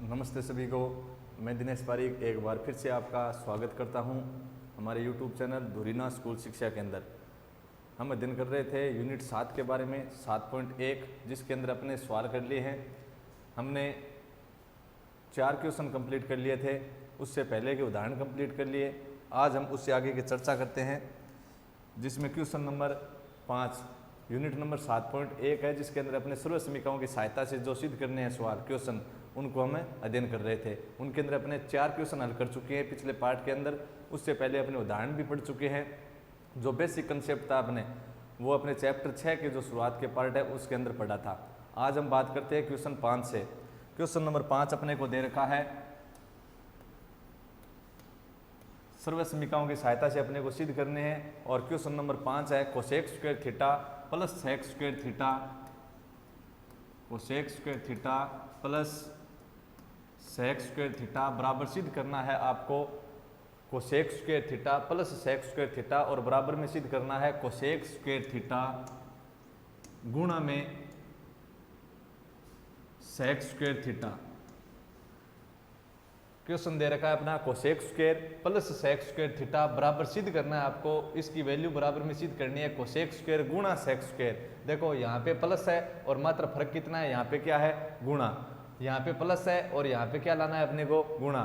नमस्ते सभी को। मैं दिनेश पारीक एक बार फिर से आपका स्वागत करता हूं हमारे YouTube चैनल धुरीना स्कूल शिक्षा के अंदर। हम अध्ययन कर रहे थे यूनिट 7 के बारे में 7.1, जिसके अंदर अपने सवाल कर लिए हैं। हमने 4 क्वेश्चन कंप्लीट कर लिए थे, उससे पहले के उदाहरण कंप्लीट कर लिए। आज हम उससे आगे की चर्चा करते हैं, जिसमें क्वेश्चन नंबर 5 यूनिट नंबर 7.1 है, जिसके अंदर अपने सर्व समीकरणों की सहायता से जो सिद्ध करने हैं सवाल क्वेश्चन, उनको हम अध्ययन कर रहे थे। उनके अंदर अपने 4 क्वेश्चन हल कर चुके हैं पिछले पार्ट के अंदर। उससे पहले अपने उदाहरण भी पढ़ चुके हैं। जो बेसिक कंसेप्ट था अपने, वो अपने चैप्टर 6 के जो शुरुआत के पार्ट है उसके अंदर पढ़ा था। आज हम बात करते हैं क्वेश्चन 5 से। क्वेश्चन नंबर 5 अपने को दे रखा है, सर्व समीकरणों की सहायता से अपने को सिद्ध करने हैं। और क्वेश्चन नंबर 5 है cosec square theta plus sec square theta, cosec square theta plus sec square theta बराबर सिद्ध करना है आपको cosec square theta plus sec square theta, और बराबर में सिद्ध करना है कोसेक स्क्वायर थीटा गुणा में सेक स्क्वायर थीटा। क्वेश्चन दे रखा है अपना cosec square plus sec square theta बराबर सिद्ध करना है आपको। इसकी वैल्यू बराबर में सिद्ध करनी है कोसेक स्क्वायर गुणा सेक स्क्वायर। देखो यहाँ पे प्लस है और मात्र फर्क कितना है, यहाँ पे क्या है गुणा, यहाँ पे प्लस है और यहाँ पे क्या लाना है अपने को गुणा।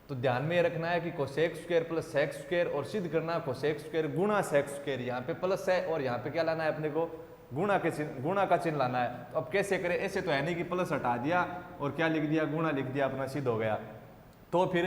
तो ध्यान में ये रखना है कि cosec square plus sec square, और सिद्ध करना है कोसेक स्क्वायर गुणा सेक स्क्वायर। यहाँ पे प्लस है और यहाँ पे क्या लाना है अपने को गुणा के चिन्ह, गुणा का चिन्ह लाना है। तो अब कैसे करें, ऐसे तो है नहीं कि प्लस हटा दिया और क्या लिख दिया गुणा लिख दिया, अपना सिद्ध हो गया। तो फिर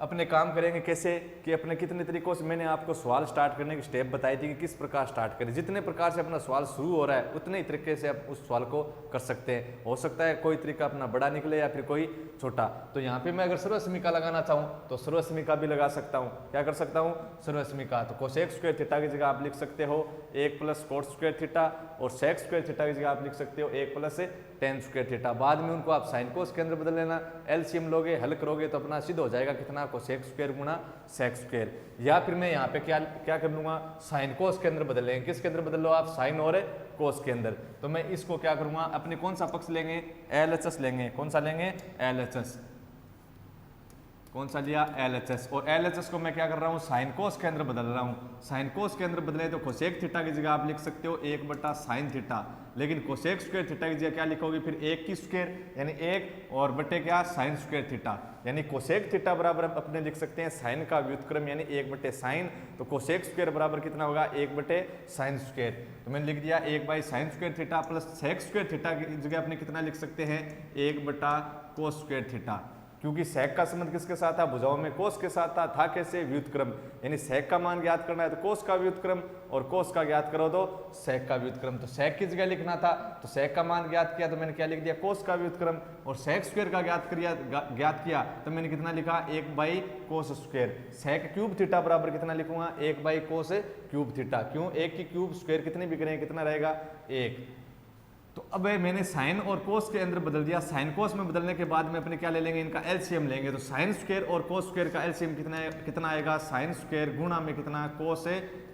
अपने काम करेंगे कैसे कि अपने कितने तरीकों से, मैंने आपको सवाल स्टार्ट करने की स्टेप बताई थी कि किस प्रकार स्टार्ट करें। जितने प्रकार से अपना सवाल शुरू हो रहा है उतने ही तरीके से आप उस सवाल को कर सकते हैं। हो सकता है कोई तरीका अपना बड़ा निकले या फिर कोई छोटा। तो यहाँ पे मैं अगर सर्व समीका लगाना चाहूँ तो सर्व समीका भी लगा सकता हूँ। क्या कर सकता हूँ, सर्व समीका। तो कोसेक स्क्वायर थीटा की जगह आप लिख सकते हो 1 प्लस कोट स्क्वायर थीटा, और सेक स्क्वायर थीटा की जगह आप लिख सकते हो 1 प्लस टेन स्क्वायर थीटा। बाद में उनको आप साइन कोस के अंदर बदल लेना। एलसीएम लोगे, हल करोगे तो अपना सिद्ध हो जाएगा कितना, कोसेक स्क्वायर गुणा सेक स्क्वायर। या फिर मैं यहाँ पे क्या कर लूंगा, साइन कोस के अंदर बदल लेंगे। किसके अंदर बदल लो आप, साइन और कोस के अंदर। तो मैं इसको क्या करूंगा, अपने कौन सा पक्ष लेंगे, एलएचएस लेंगे। कौन सा लेंगे, एलएचएस। कौन सा लिया, एलएचएस। और एलएचएस को मैं क्या कर रहा हूँ, साइन कोस के अंदर बदल रहा हूँ। साइन कोस के अंदर बदले तो कोसेक थीटा की जगह आप लिख सकते हो 1 बटा साइन थीटा, लेकिन कोसेक स्क्वायर थीटा की जगह क्या लिखोगे फिर 1 की स्क्वायर, यानी 1 और बटे क्या साइन स्क्वायर थीटा। यानी कोसेक थीटा बराबर अपने लिख सकते हैं साइन का व्युत्क्रम यानी 1 बटे साइन। तो कोसेक स्क्वायर बराबर कितना होगा, 1 बटे साइन स्क्वायर। तो मैंने लिख दिया 1 by sine square theta plus sec square theta की जगह अपने कितना लिख सकते हैं, 1 बटा कोस स्क्वायर थीटा। क्योंकि सेक का संबंध किसके साथ था, भुजाओं में कोस के साथ था कैसे, व्युत्क्रम। यानी सेक का मान ज्ञात करना है तो कोस का व्युत्क्रम, और कोस का ज्ञात करो तो सेक का व्युत्क्रम। तो सेक की जगह लिखना था तो सेक का मान ज्ञात किया तो मैंने क्या लिख दिया, कोस का व्युत्क्रम। और सेक स्क्वायर का ज्ञात किया तो मैंने कितना लिखा, 1 by cos square. Sec cube theta बराबर कितना लिखूंगा, 1 बाई कोस क्यूब थीटा। क्यों, 1 की क्यूब स्क्वायर कितनी भी करें कितना रहेगा, 1। तो अब मैंने साइन और कोस के अंदर बदल दिया। साइन कोस में बदलने के बाद में अपने क्या ले लेंगे, इनका एलसीएम लेंगे। तो साइन स्क्वायर और कोस स्क्वायर का एलसीएम कितना आएगा, साइन स्क्वायर गुणा में कितना, कोस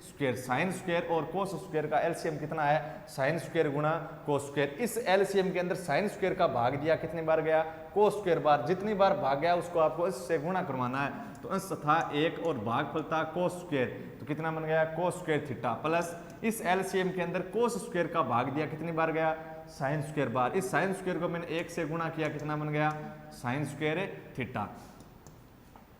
स्क्वायर। साइन स्क्वायर और कोस स्क्वायर का एलसीएम कितना है, साइन स्क्वायर गुणा कोस स्क्वायर। इस एलसीएम के अंदर साइन स्क्वायर का भाग दिया, कितनी बार गया, कोस स्क्वायर बार। जितनी बार भाग गया उसको आपको इससे गुणा करवाना है। तो अंश था 1 और भागफल था कोस स्क्वायर, तो कितना बन गया, कोस स्क्वायर थीटा। प्लस इस एलसीएम के अंदर कोस स्क्वायर का भाग दिया, कितनी बार गया, साइन स्क्वायर बार। इस साइन स्क्वायर को मैंने 1 से गुणा किया, कितना बन गया, साइन स्क्वायर थीटा।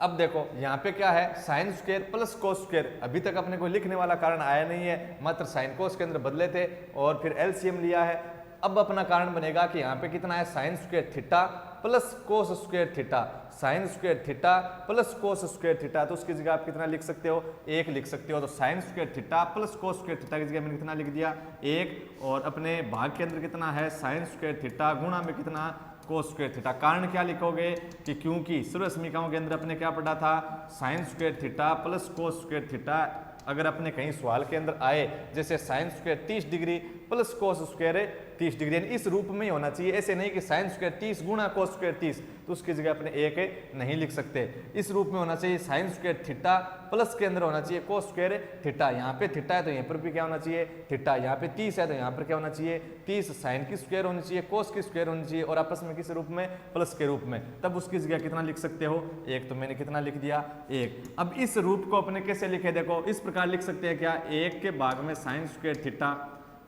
अब देखो यहाँ पे क्या है, sine square plus cos square. अभी तक अपने को लिखने वाला कारण आया नहीं है, मात्र साइन कोस के अंदर बदले थे और फिर एलसीएम लिया है। अब अपना कारण बनेगा कि यहाँ पे कितना है, sine square theta plus cos square theta. Sign square theta plus cos square theta, तो उसकी जगह आप कितना लिख सकते हो, 1 लिख सकते हो। तो sine square theta plus cos square theta की जगह मैंने कितना लिख दिया, 1। और अपने भाग के अंदर कितना है, साइन स्क्वायर थीटा गुणा में कितना, कोस स्क्वायर थीटा। कारण क्या लिखोगे कि क्योंकि सर्व समीकरणों के अंदर अपने क्या पढ़ा था, sine square theta plus cos square theta. अगर अपने कहीं सवाल के अंदर आए जैसे sine square 30 degree plus cos square 30 degree, यानी इस रूप में ही होना चाहिए। ऐसे नहीं कि साइन स्क्वायर 30 गुणा कोस स्क्वायर 30, तो उसकी जगह अपने एक नहीं लिख सकते। इस रूप में होना चाहिए साइन स्क्वायर थीटा प्लस के अंदर होना चाहिए कोस स्क्वायर थीटा। यहाँ पे थीटा है तो यहाँ पर भी क्या होना चाहिए थीटा, यहाँ पे 30 है तो यहाँ पर क्या होना चाहिए 30 साइन की स्क्वायर होनी चाहिए, कोस की स्क्वायर होनी चाहिए, और आपस में किस रूप में प्लस के रूप में। तब उसकी जगह कितना लिख सकते हो एक, तो मैंने कितना लिख दिया एक। अब इस रूप को अपने कैसे लिखे, देखो इस प्रकार लिख सकते हैं क्या, एक के भाग में साइन स्क्वायर थीटा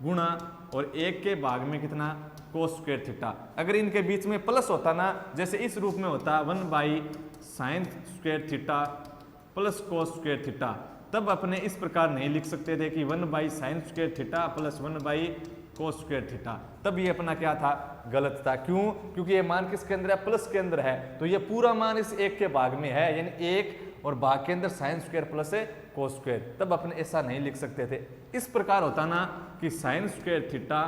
गुणा और एक के भाग में कितना कोस स्क्वायर थीटा। अगर इनके बीच में प्लस होता ना, जैसे इस रूप में होता 1 by sine square theta plus cos square theta, तब अपने इस प्रकार नहीं लिख सकते थे कि 1 by sine square theta plus 1 by cos square theta. तब ये अपना क्या था गलत था। क्यों? क्योंकि ये मान किसके अंदर है प्लस के अंदर है, तो ये पूरा मान इस एक के भाग में है, यानी एक और भाग के अंदर साइन स्क्वायर प्लस है कोस स्क्वायर, तब अपने ऐसा नहीं लिख सकते थे। इस प्रकार होता ना कि sign square theta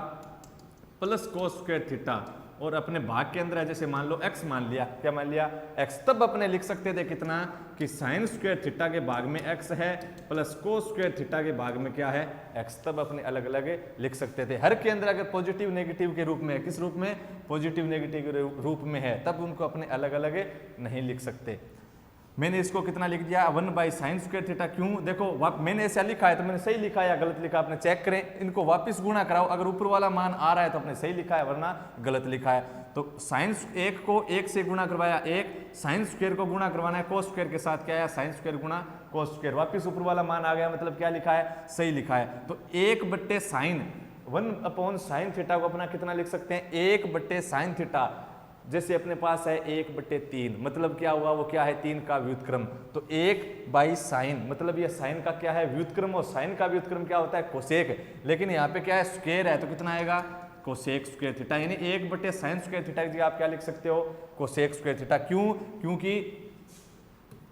plus cos square theta और अपने भाग के अंदर है, जैसे मान लो x मान लिया, क्या मान लिया x, तब अपने लिख सकते थे कितना कि साइन स्क्वायर थीटा के भाग में x है प्लस कोस स्क्वायर थीटा के भाग में क्या है x, तब अपने अलग अलग लिख सकते थे। हर के अंदर अगर पॉजिटिव नेगेटिव के रूप में है, किस रूप में पॉजिटिव नेगेटिव के रूप में है, तब उनको अपने अलग अलग नहीं लिख सकते। मैंने इसको कितना लिख दिया 1 बाई साइन स्क्वायर थीटा। क्यों? देखो मैंने ऐसा लिखा है तो मैंने सही लिखा या गलत लिखा, आपने चेक करें, इनको वापस गुणा कराओ, अगर ऊपर वाला मान आ रहा है तो आपने सही लिखा है वरना गलत लिखा है। तो साइन एक को एक से गुणा करवाया, एक साइन स्क्वायर को गुणा करवाना है कोस स्क्वायर के साथ, क्या है साइन स्क्वायर गुणा कोस स्क्वायर, वापस ऊपर वाला मान आ गया, मतलब क्या लिखा है सही लिखा है। तो 1/sin 1/sin थीटा को अपना कितना लिख सकते हैं 1/sin थीटा, जैसे अपने पास है 1/3, मतलब क्या हुआ वो क्या है 3 का व्युत्क्रम, तो 1/sin मतलब ये साइन का क्या है व्युत्क्रम, और साइन का व्युत्क्रम क्या होता है कोसेक, लेकिन यहाँ पे क्या है स्क्वायर है तो कितना आएगा कोसेक स्क्वायर थीटा, यानी 1/sin स्क्वायर थीटा की जगह आप क्या लिख सकते हो कोसेक स्क्वायर थीटा। क्यों? क्योंकि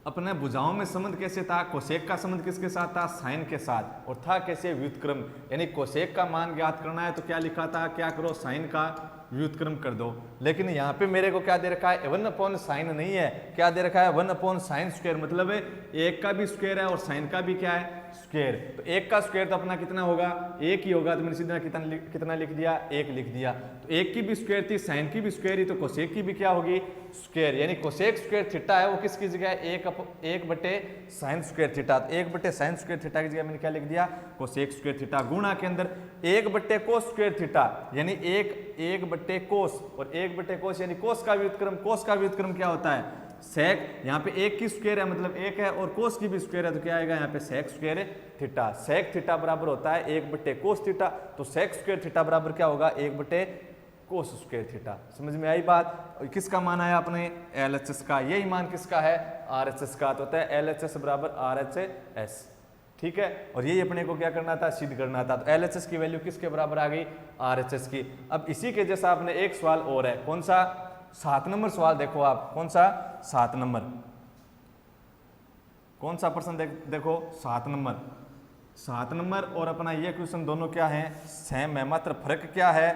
अपने भुजाओं में संबंध कैसे था, कोसेक का संबंध किसके साथ था साइन के साथ, और था कैसे व्युत्क्रम, यानी कोसेक का मान ज्ञात करना है तो क्या लिखा था, क्या करो साइन का व्युत्क्रम कर दो। लेकिन यहाँ पे मेरे को क्या दे रखा है 1/sin नहीं है, क्या दे रखा है 1/sin स्क्वायर, मतलब एक का भी स्क्वायर है और साइन का भी क्या है स्क्वायर, तो एक का स्क्वायर तो अपना कितना होगा एक ही होगा, तो मैंने सीधा कितना लिख दिया एक लिख दिया। तो एक की भी स्क्वायर थी साइन की भी स्क्वायर ही, तो कोसेक की भी क्या होगी स्क्वायर, यानी कोसेक स्क्वायर थीटा है वो किसकी जगह है 1/sin स्क्वायर थीटा, तो 1/sin स्क्वायर थीटा की जगह मैंने क्या लिख दिया कोसेक स्क्वायर थीटा, गुणा के अंदर 1/cos स्क्वायर थीटा, यानी 1/cos और 1/cos यानी कोस का व्युत्क्रम, कोस का व्युत्क्रम क्या होता है सेक, यहाँ पे एक की स्क्वायर है मतलब एक है और कोस की भी स्क्वायर है तो क्या आएगा यहाँ पे sec square theta, sec theta बराबर होता है 1/cos थीटा, तो सेक स्क्वायर थीटा बराबर क्या होगा 1/cos स्क्वायर थीटा। समझ में आई बात? किसका मान आया अपने LHS का, यही मान किसका है RHS का, तो होता है LHS बराबर RHS, ठीक है, और यही अपने को क्या करना था सिद्ध करना था। तो LHS की वैल्यू किसके बराबर आ गई RHS की। अब इसी के जैसा आपने एक सवाल और है, कौन सा 7 नंबर सवाल देखो आप, कौन सा 7 नंबर, कौन सा प्रश्न देखो 7 नंबर, 7 नंबर और अपना ये क्वेश्चन दोनों क्या है सेम है, मात्र फर्क क्या है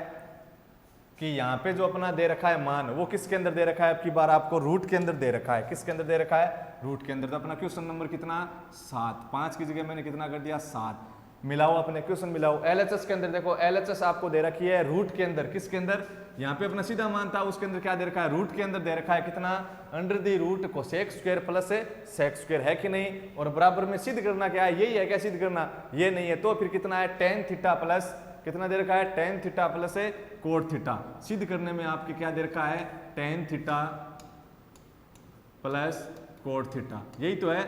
कि यहाँ पे जो अपना दे रखा है मान वो किसके अंदर दे रखा है, अब की बार आपको रूट के अंदर दे रखा है, किसके अंदर दे रखा है रूट के अंदर। तो अपना क्वेश्चन नंबर कितना 7, 5 की जगह मैंने कितना कर दिया 7, मिलाओ अपने क्वेश्चन मिलाओ। LHS के अंदर देखो LHS आपको दे रखी है रूट के अंदर, किसके अंदर यहाँ पे अपना सीधा मान था उसके अंदर क्या दे रखा है रूट के अंदर दे रखा है कितना √√ cosec square plus sec square, है कि नहीं, और बराबर में सिद्ध करना क्या है यही है, क्या सिद्ध करना ये नहीं है, तो फिर कितना है tan थीटा प्लस कितना दे रखा है tan theta plus cot theta, सिद्ध करने में आपके क्या दे रखा है tan theta plus cot theta, यही तो है।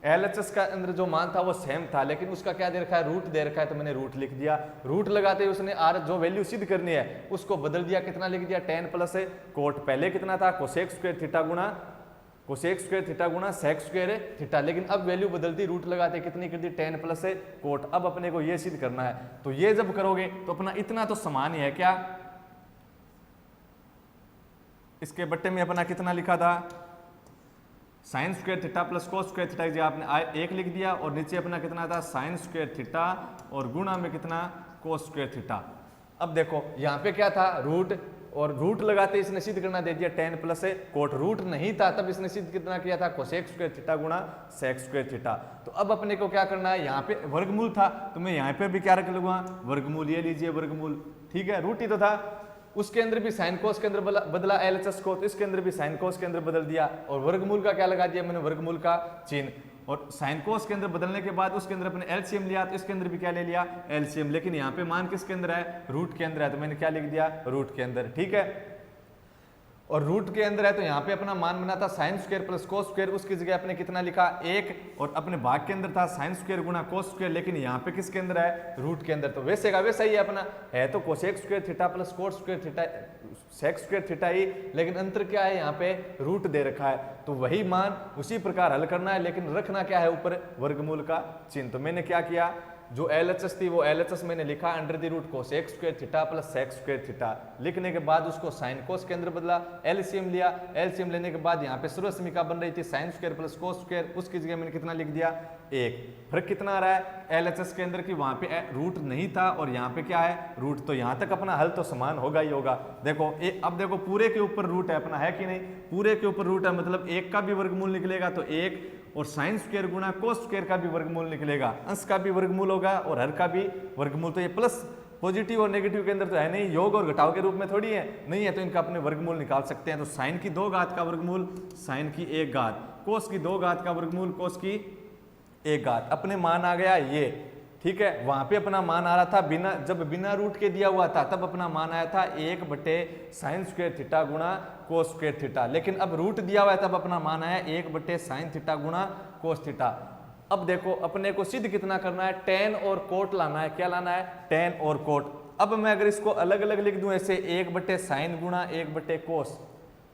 LHS का अंदर जो मान था वो सेम था लेकिन उसका क्या दे रखा है रूट दे रखा है, तो मैंने रूट लिख दिया, रूट लगाते ही उसने आर जो वैल्यू सिद्ध करनी है उसको बदल दिया, कितना लिख दिया tan प्लस कोट, पहले कितना था कोसेक स्क्वायर थीटा गुणा कोसेक स्क्वायर थीटा गुणा सेक स्क्वायर थीटा, लेकिन अब वैल्यू बदल दी रूट लगाते कितनी कर दी tan प्लस कोट। अब अपने को ये सिद्ध करना है, तो ये जब करोगे तो अपना इतना तो समान ही है, क्या इसके बट्टे में अपना कितना लिखा था sine square theta plus cos square theta की आपने 1 लिख दिया, और नीचे अपना कितना था साइन स्क्वायर थीटा और गुणा में कितना कोस स्क्वायर थीटा। अब देखो यहाँ पे क्या था रूट और रूट लगाते इसने सिद्ध करना दे दिया tan प्लस कोट, रूट नहीं था तब इसने सिद्ध कितना किया था कोसेक स्क्वायर थीटा गुणा सेक स्क्वायर थीटा। तो अब अपने को क्या करना है, यहाँ पे वर्गमूल था तो मैं यहाँ पे भी क्या रख लूंगा वर्गमूल, ये लीजिए वर्गमूल, ठीक है, रूट ही तो था। उसके अंदर भी साइन कोस के अंदर बदला एलएचएस को, तो इसके अंदर भी साइन कोस के अंदर बदल दिया और वर्गमूल का क्या लगा दिया मैंने वर्गमूल का चिन्ह, और साइन कोस के अंदर बदलने के बाद उसके अंदर अपने एलसीएम लिया तो इसके अंदर भी क्या ले लिया एलसीएम, लेकिन यहाँ पे मान किसके अंदर है रूट के अंदर है तो मैंने क्या लिख दिया रूट के अंदर, ठीक है। और रूट के अंदर है तो यहाँ पे अपना मान बना था sine square plus cos square, उसकी जगह अपने कितना लिखा 1, और अपने भाग के अंदर था साइन स्क्वायर गुणा कोस स्क्वायर, लेकिन यहाँ पे किसके अंदर है रूट के अंदर, तो वैसे का वैसा ही है अपना, है तो cosec square theta plus cot square theta sec square theta ही, लेकिन अंतर क्या है यहाँ पे रूट दे रखा है, तो वही मान उसी प्रकार हल करना है, लेकिन रखना क्या है ऊपर वर्गमूल का चिन्ह। तो मैंने क्या किया, जो एलएचएस थी वो एलएचएस मैंने लिखा under the root cosec square theta plus sec square theta, लिखने के बाद उसको साइन कोस के अंदर बदला, एलसीएम लिया, एलसीएम लेने के बाद यहाँ पे सर्वसमीका बन रही थी sign square plus cos square, उसकी जगह मैंने कितना लिख दिया 1। फर्क कितना आ रहा है एलएचएस के अंदर की वहां पे रूट नहीं था और यहाँ पे क्या है रूट, तो यहाँ तक अपना हल तो समान होगा ही होगा। देखो अब देखो पूरे के ऊपर रूट है अपना, है कि नहीं, पूरे के ऊपर रूट है, मतलब 1 का भी वर्गमूल निकलेगा तो 1, और साइन स्क्वायर गुणा कोस स्क्वायर का भी वर्गमूल निकलेगा, अंश का भी वर्गमूल होगा और हर का भी वर्गमूल, तो ये प्लस पॉजिटिव और नेगेटिव के अंदर तो है नहीं, योग और घटाव के रूप में थोड़ी है, नहीं है तो इनका अपने वर्गमूल निकाल सकते हैं। तो साइन की 2 घात का वर्गमूल साइन की 1 घात, कोस की 2 घात का वर्गमूल कोस की 1 घात, अपने मान आ गया ये, ठीक है। वहां पे अपना मान आ रहा था बिना, जब बिना रूट के दिया हुआ था तब अपना मान आया था 1 बटे साइन स्क्वायर थीटा गुणा कोस स्क्वायर थीटा, लेकिन अब रूट दिया हुआ है तब अपना मान आया 1 बटे साइन थीटा गुणा कोस थीटा। अब देखो अपने को सिद्ध कितना करना है, टेन और कोट लाना है, क्या लाना है टेन और कोट। अब मैं अगर इसको अलग अलग लिख दूं ऐसे 1 बटे साइन गुणा 1 बटे कोस,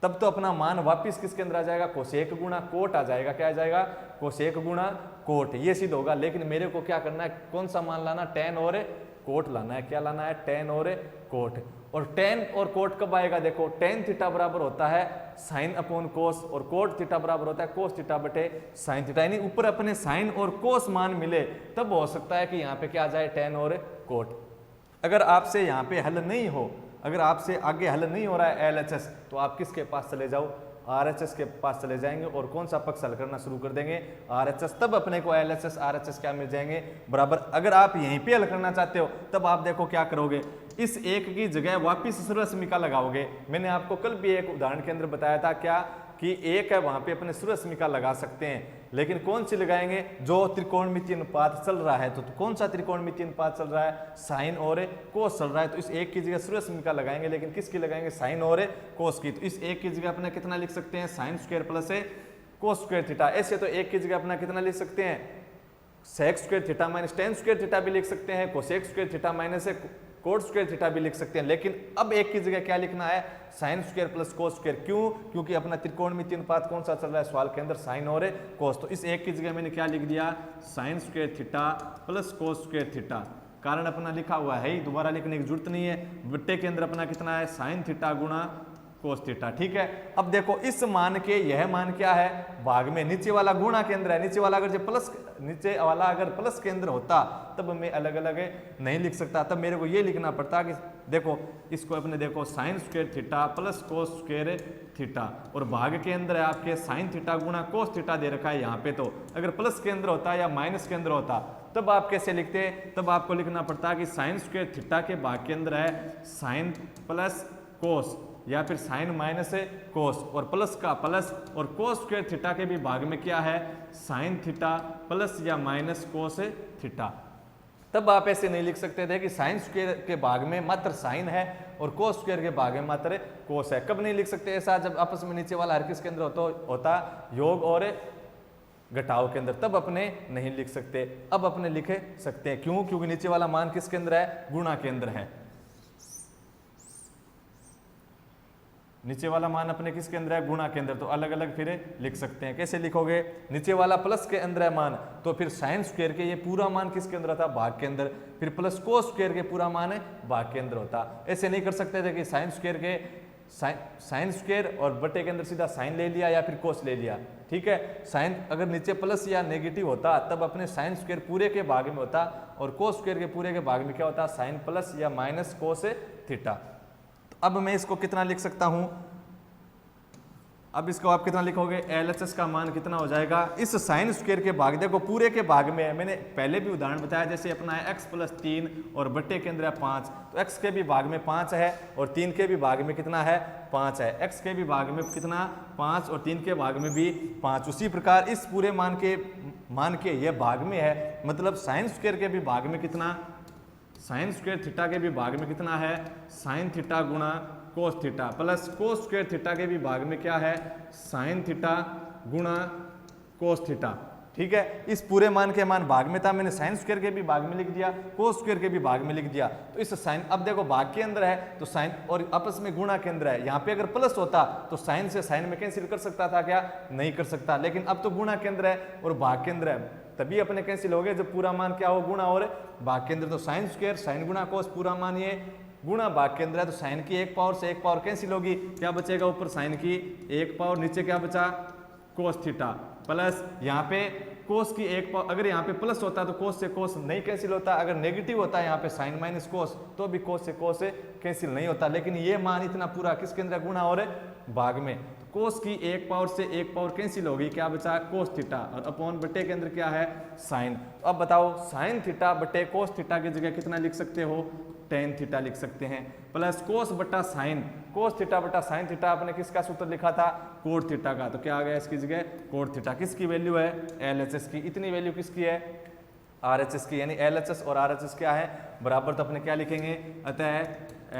तब तो अपना मान वापिस किसके अंदर आ जाएगा कोसेक गुणा कोट आ जाएगा, क्या आ जाएगा कोसेक गुणा कोट, ये सिद्ध होगा। लेकिन मेरे को क्या करना है, कौन सा मान लाना, टेन और कोट लाना है, क्या लाना है टेन और कोट। और टेन और कोट कब आएगा, देखो टेन थीटा बराबर होता है साइन अपॉन कोस और कोट थीटा बराबर होता है कोस थीटा बटे साइन थीटा, यानी ऊपर अपने साइन और कोस मान मिले तब हो सकता है कि यहाँ पे क्या आ जाए टेन और कोट। अगर आपसे यहाँ पे हल नहीं हो, अगर आपसे आगे हल नहीं हो रहा है एलएचएस, तो आप किसके पास चले जाओ आरएचएस के पास चले जाएंगे और कौन सा पक्ष हल करना शुरू कर देंगे आरएचएस, तब अपने को एलएचएस आरएचएस क्या मिल जाएंगे बराबर। अगर आप यहीं पे हल करना चाहते हो तब आप देखो क्या करोगे, इस 1 की जगह वापिस सर्वसमीका लगाओगे। मैंने आपको कल भी एक उदाहरण के अंदर बताया था क्या कि 1 है वहां पे अपने सर्वसमीका लगा सकते हैं, लेकिन कौन सी लगाएंगे, जो त्रिकोणमितीय अनुपात चल रहा है, तो कौन सा त्रिकोणमितीय अनुपात चल रहा है साइन और कोस चल रहा है, तो इस 1 की जगह सर्वसमीका लगाएंगे, लेकिन किसकी लगाएंगे साइन और कोस की। तो इस 1 की जगह अपना कितना लिख सकते हैं sign square plus cos square theta. ऐसे तो 1 की जगह अपना कितना लिख सकते हैं sec square theta minus tan square theta भी लिख सकते हैं, cosec square theta minus cot square theta भी लिख सकते हैं। लेकिन अब 1 की जगह क्या लिखना है sine square plus cos square, क्यों, क्योंकि अपना त्रिकोणमितीय अनुपात कौन सा चल रहा है सवाल के अंदर साइन और कोस। तो इस 1 की जगह मैंने क्या लिख दिया sign square theta plus cos square theta, कारण अपना लिखा हुआ है ही, दोबारा लिखने की जरूरत नहीं है। बट्टे के अंदर अपना कितना है साइन थीटा गुणा कोस थीटा, ठीक है। अब देखो इस मान के यह मान क्या है भाग में, नीचे वाला गुणा के अंदर है, नीचे वाला अगर जो प्लस, नीचे वाला अगर प्लस के अंदर होता तब मैं अलग अलग नहीं लिख सकता, तब मेरे को ये लिखना पड़ता कि देखो इसको अपने देखो sign square theta plus cos square theta, और भाग के अंदर है आपके साइन थीटा गुणा कोस थीटा दे रखा है यहाँ पे। तो अगर प्लस के अंदर होता या माइनस के अंदर होता तब आप कैसे लिखते, तब आपको लिखना पड़ता कि साइन स्क्वायर थीटा के भाग के अंदर है साइन प्लस कोस या फिर साइन माइनस कोस, और प्लस का प्लस, और कोस स्क्वायर थीटा के भी भाग में क्या है साइन थीटा प्लस या माइनस कोस थीटा। तब आप ऐसे नहीं लिख सकते थे कि साइन स्क्वायर के भाग में मात्र साइन है और कोस स्क्वायर के भाग में मात्र कोस है। कब नहीं लिख सकते ऐसा, जब आपस में नीचे वाला हर किसके अंदर होता योग और घटाव के अंदर, तब अपने नहीं लिख सकते। अब अपने लिख सकते हैं, क्यों, क्योंकि नीचे वाला मान किसके अंदर है गुणा के अंदर है, नीचे वाला मान अपने किसके अंदर है गुणा के अंदर, तो अलग अलग फिर लिख सकते हैं। कैसे लिखोगे, नीचे वाला प्लस के अंदर है मान, तो फिर साइन स्क्वायर के ये पूरा मान किसके अंदर था भाग के अंदर, फिर प्लस कोस स्क्वायर के पूरा मान है भाग के अंदर होता। ऐसे नहीं कर सकते थे कि साइन स्क्वायर के साइन स्क्वायर और बटे के अंदर सीधा साइन ले लिया या फिर कोस ले लिया, ठीक है। साइन अगर नीचे प्लस या नेगेटिव होता तब अपने साइन स्क्वायर पूरे के भाग में होता और कोस स्क्वायर के पूरे के भाग में क्या होता साइन प्लस या माइनस कोस थीटा। अब मैं इसको कितना लिख सकता हूं, अब इसको आप कितना लिखोगे, LHS का मान कितना हो जाएगा, इस साइन स्क्वायर के भाग, देखो पूरे के भाग में है, मैंने पहले भी उदाहरण बताया, जैसे अपना है x + 3 और बट्टे के अंदर है 5, तो x के भी भाग में 5 है और 3 के भी भाग में कितना है, 5 है, x के भी भाग में कितना 5 और 3 के भाग में भी 5। उसी प्रकार इस पूरे मान के ये भाग में है, मतलब साइन स्क्वायर के भी भाग में कितना, साइन स्क्वायर थीटा के भी भाग में कितना है, साइन थीटा गुणा cos theta plus cos square theta के भी भाग में क्या है, साइन थीटा गुणा कोस थीटा। ठीक है, इस पूरे मान के मान भाग में था, मैंने साइन स्क्वायर के भी भाग में लिख दिया, कोस स्क्वायर के भी भाग में लिख दिया। तो इस साइन, अब देखो भाग के अंदर है तो साइन और आपस में गुणा के अंदर है, यहाँ पे अगर प्लस होता तो साइन से साइन में कैंसिल कर सकता था क्या, नहीं कर सकता, लेकिन अब तो गुणा के अंदर है और भाग के अंदर है, तभी अपने कैंसिल हो गए जब पूरा मान क्या हो, गुणा और भाग के अंदर। तो साइन स्क्वायर साइन गुणा कोस, पूरा मान ये गुणा भाग के अंदर है, तो साइन की एक पावर से एक पावर कैंसिल होगी, क्या बचेगा, ऊपर साइन की एक पावर, नीचे क्या बचा, कोस थीटा प्लस यहाँ पे कोस की एक पावर, अगर यहाँ पे प्लस होता तो कोस से कोस नहीं कैंसिल होता, अगर नेगेटिव होता है यहाँ पे साइन माइनस कोस तो भी कोस से कैंसिल नहीं होता, लेकिन ये मान इतना पूरा किसके अंदर, गुणा और भाग में, तो कोस की एक पावर से एक पावर कैंसिल होगी, क्या बचा, कोस थीटा, और अपॉन बटे के अंदर क्या है, साइन। तो अब बताओ साइन थीटा बटे कोस थीटा की जगह कितना लिख सकते हो, टेन थीटा लिख सकते हैं, प्लस कोस बटा साइन, कोस थीटा बटा साइन थीटा, आपने किसका सूत्र लिखा था, कोट थीटा का, तो क्या आ गया इसकी जगह, कोट थीटा। किसकी वैल्यू है, LHS की, इतनी वैल्यू किसकी है, RHS की, यानी LHS और RHS क्या है, बराबर, तो अपने क्या लिखेंगे, अतः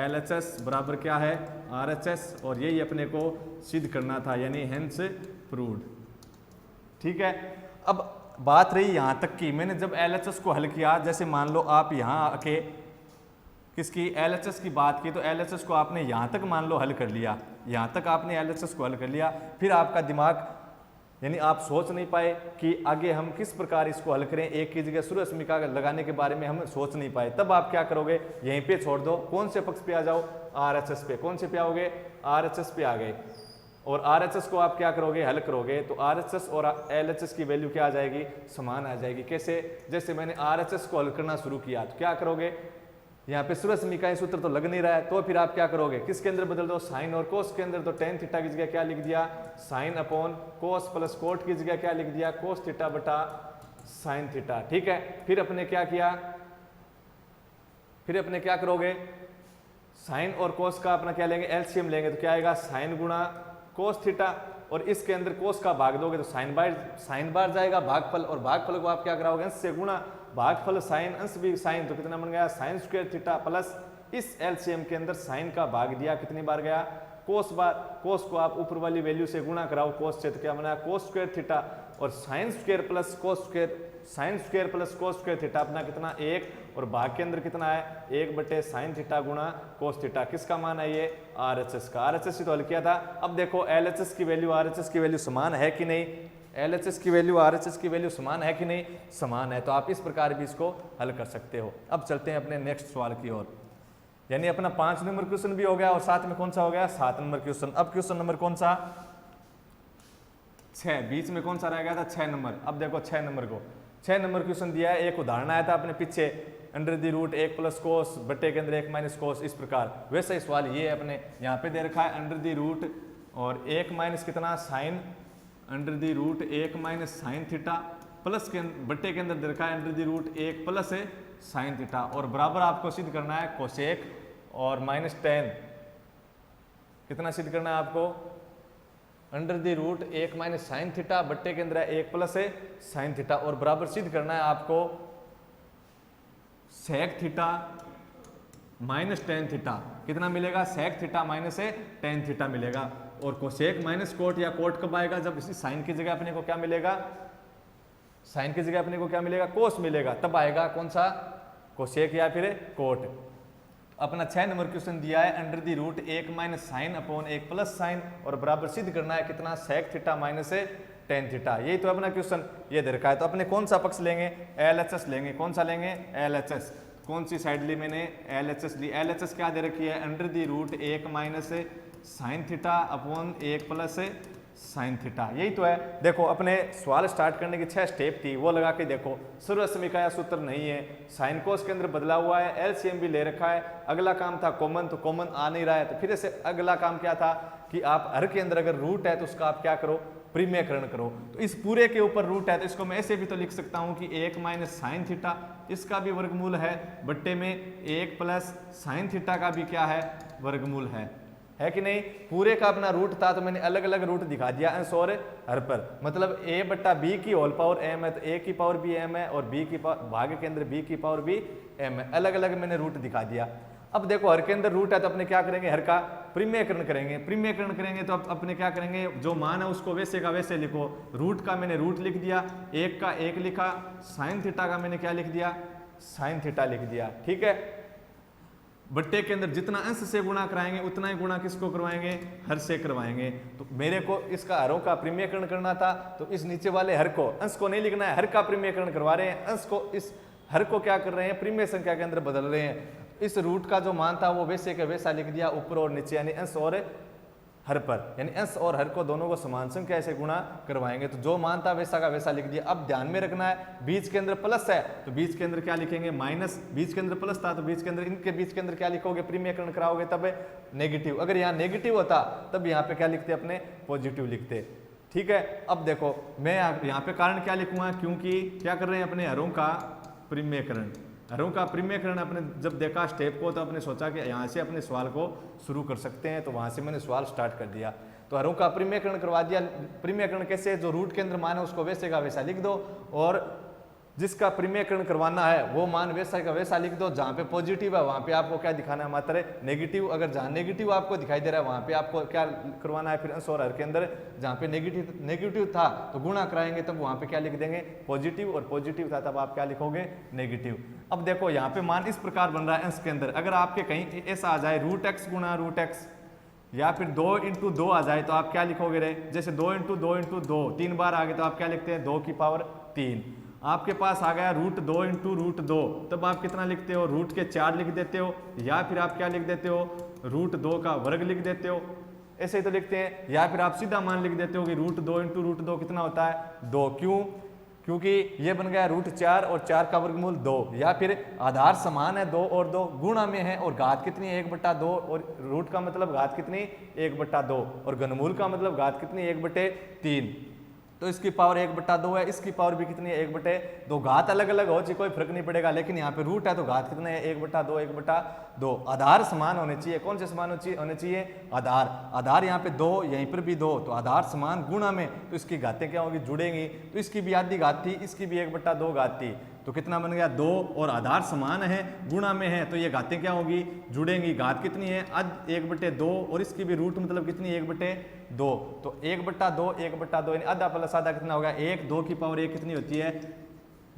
LHS बराबर क्या है, RHS, और यही अपने को सिद्ध करना था, यानी हेंस प्रूव्ड। ठीक है, अब बात रही यहाँ तक की, मैंने जब LHS को हल किया, जैसे मान लो आप यहाँ आके किसकी, LHS की बात की, तो LHS को आपने यहाँ तक मान लो हल कर लिया, यहाँ तक आपने LHS को हल कर लिया, फिर आपका दिमाग, यानी आप सोच नहीं पाए कि आगे हम किस प्रकार इसको हल करें, एक की जगह सूर्यस्मिका लगाने के बारे में हम सोच नहीं पाए, तब आप क्या करोगे, यहीं पे छोड़ दो, कौन से पक्ष पे आ जाओ, RHS पे, कौन से पे आओगे, RHS पे आ गए, और RHS को आप क्या करोगे, हल करोगे, तो RHS और LHS की वैल्यू क्या आ जाएगी, समान आ जाएगी। कैसे, जैसे मैंने RHS को हल करना शुरू किया, तो क्या करोगे, यहाँ पे सूर्यस्मिका सूत्र तो लग नहीं रहा है, तो फिर आप क्या करोगे, किसके अंदर बदल दो, साइन और कोस के अंदर, तो टेन थीटा की जगह क्या लिख दिया, साइन अपॉन कोस, प्लस कोट की जगह क्या लिख दिया, कोस थीटा बटा साइन थीटा। ठीक है, फिर अपने क्या किया, फिर अपने क्या करोगे, साइन और कोस का अपना क्या लेंगे, LCM लेंगे, तो क्या आएगा, साइन गुणा कोस थीटा, और इसके अंदर कोस का भाग दोगे तो साइन बार जाएगा भागफल, और भागफल को आप क्या कराओगे, अंश से गुणा, भागफल साइन अंश भी साइन, तो कितना बन गया, साइन स्क्वायर थीटा, प्लस इस LCM के अंदर साइन का भाग दिया, कितनी बार गया, कोस बार, कोस को आप ऊपर वाली वैल्यू से गुणा कराओ कोस से, तो क्या बना, कोस स्क्वायर थीटा, और sign square plus cos square, sign square plus cos square theta अपना कितना, 1, और भाग के अंदर कितना है, 1 बटे साइन थीटा गुणा कोस थीटा, किसका मान है ये, RHS का। RHS ही तो हल किया था। अब देखो LHS की वैल्यू RHS की वैल्यू समान है कि नहीं, LHS की वैल्यू RHS की वैल्यू समान है कि नहीं, समान है, तो आप इस प्रकार भी इसको हल कर सकते हो। अब चलते हैं अपने नेक्स्ट सवाल की ओर, यानी अपना 5 नंबर क्वेश्चन भी हो गया, और साथ में कौन सा हो गया, 7 नंबर क्वेश्चन। अब क्वेश्चन नंबर कौन सा, 6, बीच में कौन सा रह गया था, 6 नंबर। अब देखो 6 नंबर को, 6 नंबर क्वेश्चन दिया है, एक उदाहरण आया था अपने पीछे, √1 प्लस कोस बट्टे के अंदर 1 माइनस कोस, इस प्रकार। वैसा ही सवाल ये है, अपने यहाँ पे दे रखा है √, और 1 माइनस कितना, sine, √1 minus sine theta, plus के बट्टे के अंदर दे रखा है √1 प्लस है साइन थीटा, और बराबर आपको सिद्ध करना है कोसेक और -tan, कितना सिद्ध करना है आपको, √1 माइनस साइन थीटा बट्टे के अंदर है 1 प्लस है साइन थीटा, और बराबर सिद्ध करना है आपको sec theta minus ten theta, कितना मिलेगा, सेक थीटा माइनस है टेन थीटा मिलेगा, और कोसेक माइनस कोट, या कोट कब आएगा, जब इसी साइन की जगह अपने को क्या मिलेगा, साइन की जगह अपने को क्या मिलेगा, कोस मिलेगा, तब आएगा कौन सा, कोसेक या फिर कोट। अपना 6 नंबर क्वेश्चन दिया है √1 minus sine upon 1 plus sign, और बराबर सिद्ध करना है कितना, सेक थीटा माइनस है टेन थीटा, यही तो अपना क्वेश्चन ये दे रखा है। तो अपने कौन सा पक्ष लेंगे, LHS लेंगे, कौन सा लेंगे, LHS, कौन सी साइड ली मैंने, LHS ली। LHS क्या दे रखी है, √1 minus sine theta upon 1 plus sine theta. यही तो है। देखो अपने सवाल स्टार्ट करने की 6 स्टेप थी, वो लगा के देखो। सर्व समीकरण सूत्र नहीं है, साइन कोस के अंदर बदला हुआ है, एलसीएम भी ले रखा है। अगला काम था कॉमन, तो कॉमन आ नहीं रहा है, तो फिर से अगला काम क्या था कि आप हर के अंदर अगर रूट है तो उसका आप क्या करो, परिमेयकरण करो। तो इस पूरे के ऊपर रूट है तो इसको मैं ऐसे भी तो लिख सकता हूं कि 1 माइनस साइन थीटा, इसका भी वर्गमूल है, बट्टे में 1 प्लस साइन थीटा का भी क्या है, वर्गमूल है कि नहीं। पूरे का अपना रूट था तो मैंने अलग अलग रूट दिखा दिया अंश और हर पर। मतलब a बट्टा बी की होल पावर m है तो a की पावर भी m है और b की भाग के अंदर b की पावर भी m है। अलग अलग मैंने रूट दिखा दिया। अब देखो हर के अंदर रूट है तो अपने क्या करेंगे, हर का परिमेयकरण करेंगे। परिमेयकरण करेंगे तो अब अपने क्या करेंगे, जो मान है उसको वैसे का वैसे लिखो। रूट का मैंने रूट लिख दिया, 1 का 1 लिखा, साइन थीटा का मैंने क्या लिख दिया, साइन थीटा लिख दिया। ठीक है। बट्टे के अंदर जितना अंश से गुणा कराएंगे उतना ही गुणा किसको करवाएंगे, हर से करवाएंगे। तो मेरे को इसका हरों का परिमेयकरण करना था तो इस नीचे वाले हर को, अंश को नहीं लिखना है, हर का परिमेयकरण करवा रहे हैं। अंश को, इस हर को क्या कर रहे हैं, परिमेय संख्या के अंदर बदल रहे हैं। इस रूट का जो मान था वो वैसे का वैसा लिख दिया, ऊपर और नीचे, यानी अंश और हर पर, यानी अंश और हर को दोनों को समान संख्या से गुणा करवाएंगे। तो जो मान था वैसा का वैसा लिख दिया। अब ध्यान में रखना है, बीच के अंदर प्लस है तो बीच के अंदर क्या लिखेंगे, माइनस। बीच के अंदर प्लस था तो बीच के अंदर, इनके बीच के अंदर क्या लिखोगे, परिमेयकरण कराओगे तब नेगेटिव। अगर यहाँ नेगेटिव होता तब यहाँ पे क्या लिखते, अपने पॉजिटिव लिखते। ठीक है। अब देखो मैं यहाँ पे कारण क्या लिखूंगा, क्योंकि क्या कर रहे हैं, अपने हरों का परिमेयकरण। हरों का परिमेयकरण अपने जब देखा स्टेप को तो अपने सोचा कि यहाँ से अपने सवाल को शुरू कर सकते हैं, तो वहाँ से मैंने सवाल स्टार्ट कर दिया। तो हरों का परिमेयकरण करवा दिया। परिमेयकरण कैसे, जो रूट के अंदर मान है उसको वैसे का वैसा लिख दो, और जिसका परिमेयकरण करवाना है वो मान वैसा का वैसा लिख दो। जहाँ पे पॉजिटिव है वहाँ पे आपको क्या दिखाना है, मात्र नेगेटिव। अगर जहाँ नेगेटिव आपको दिखाई दे रहा है वहाँ पे आपको क्या करवाना है, फिर अंश और हर के अंदर जहाँ पे नेगेटिव था तो गुणा कराएंगे तब वहाँ पे क्या लिख देंगे, पॉजिटिव, और पॉजिटिव था तब आप क्या लिखोगे, नेगेटिव। अब देखो यहाँ पे मान इस प्रकार बन रहा है अंश के अंदर। अगर आपके कहीं ऐसा आ जाए रूट एक्स गुणा रूट एक्स, या फिर 2 इंटू 2 आ जाए तो आप क्या लिखोगे रे, जैसे 2 इंटू 2 इंटू 2 3 बार आ गए तो आप क्या लिखते हैं, 2 की पावर 3। आपके पास आ गया रूट 2 इंटू रूट 2, तब आप कितना लिखते हो, रूट के 4 लिख देते हो, या फिर आप क्या लिख देते हो, रूट 2 का वर्ग लिख देते हो। ऐसे ही तो लिखते हैं। या फिर आप सीधा मान लिख देते हो कि रूट 2 इंटू रूट 2 कितना होता है, 2। क्यों, क्योंकि ये बन गया रूट 4 और 4 का वर्गमूल 2। या फिर आधार समान है 2 और 2, गुणा में है और घात कितनी है, 1/2, और रूट का मतलब घात कितनी, 1/2, और घनमूल का मतलब घात कितनी, 1/3। तो इसकी पावर 1/2 है, इसकी पावर भी कितनी है, 1/2। घात अलग अलग हो चाहिए, कोई फर्क नहीं पड़ेगा, लेकिन यहाँ पे रूट है तो घात कितने है, 1/2, 1/2। आधार समान होने चाहिए। कौन से समान होने चाहिए, आधार। आधार यहाँ पे 2, यहीं पर भी 2, तो आधार समान गुणा में, तो इसकी घातें क्या होगी, जुड़ेंगी। तो इसकी भी आधी घात थी, इसकी भी 1/2 घात थी, तो कितना बन गया, 2। और आधार समान है, गुणा में है, तो ये घातें क्या होगी, जुड़ेंगी। घात कितनी है, 1/2, और इसकी भी रूट मतलब कितनी, 1/2। तो 1/2, 1/2 यानी आधा प्लस आधा कितना होगा, 1। 2 की पावर 1 कितनी होती है,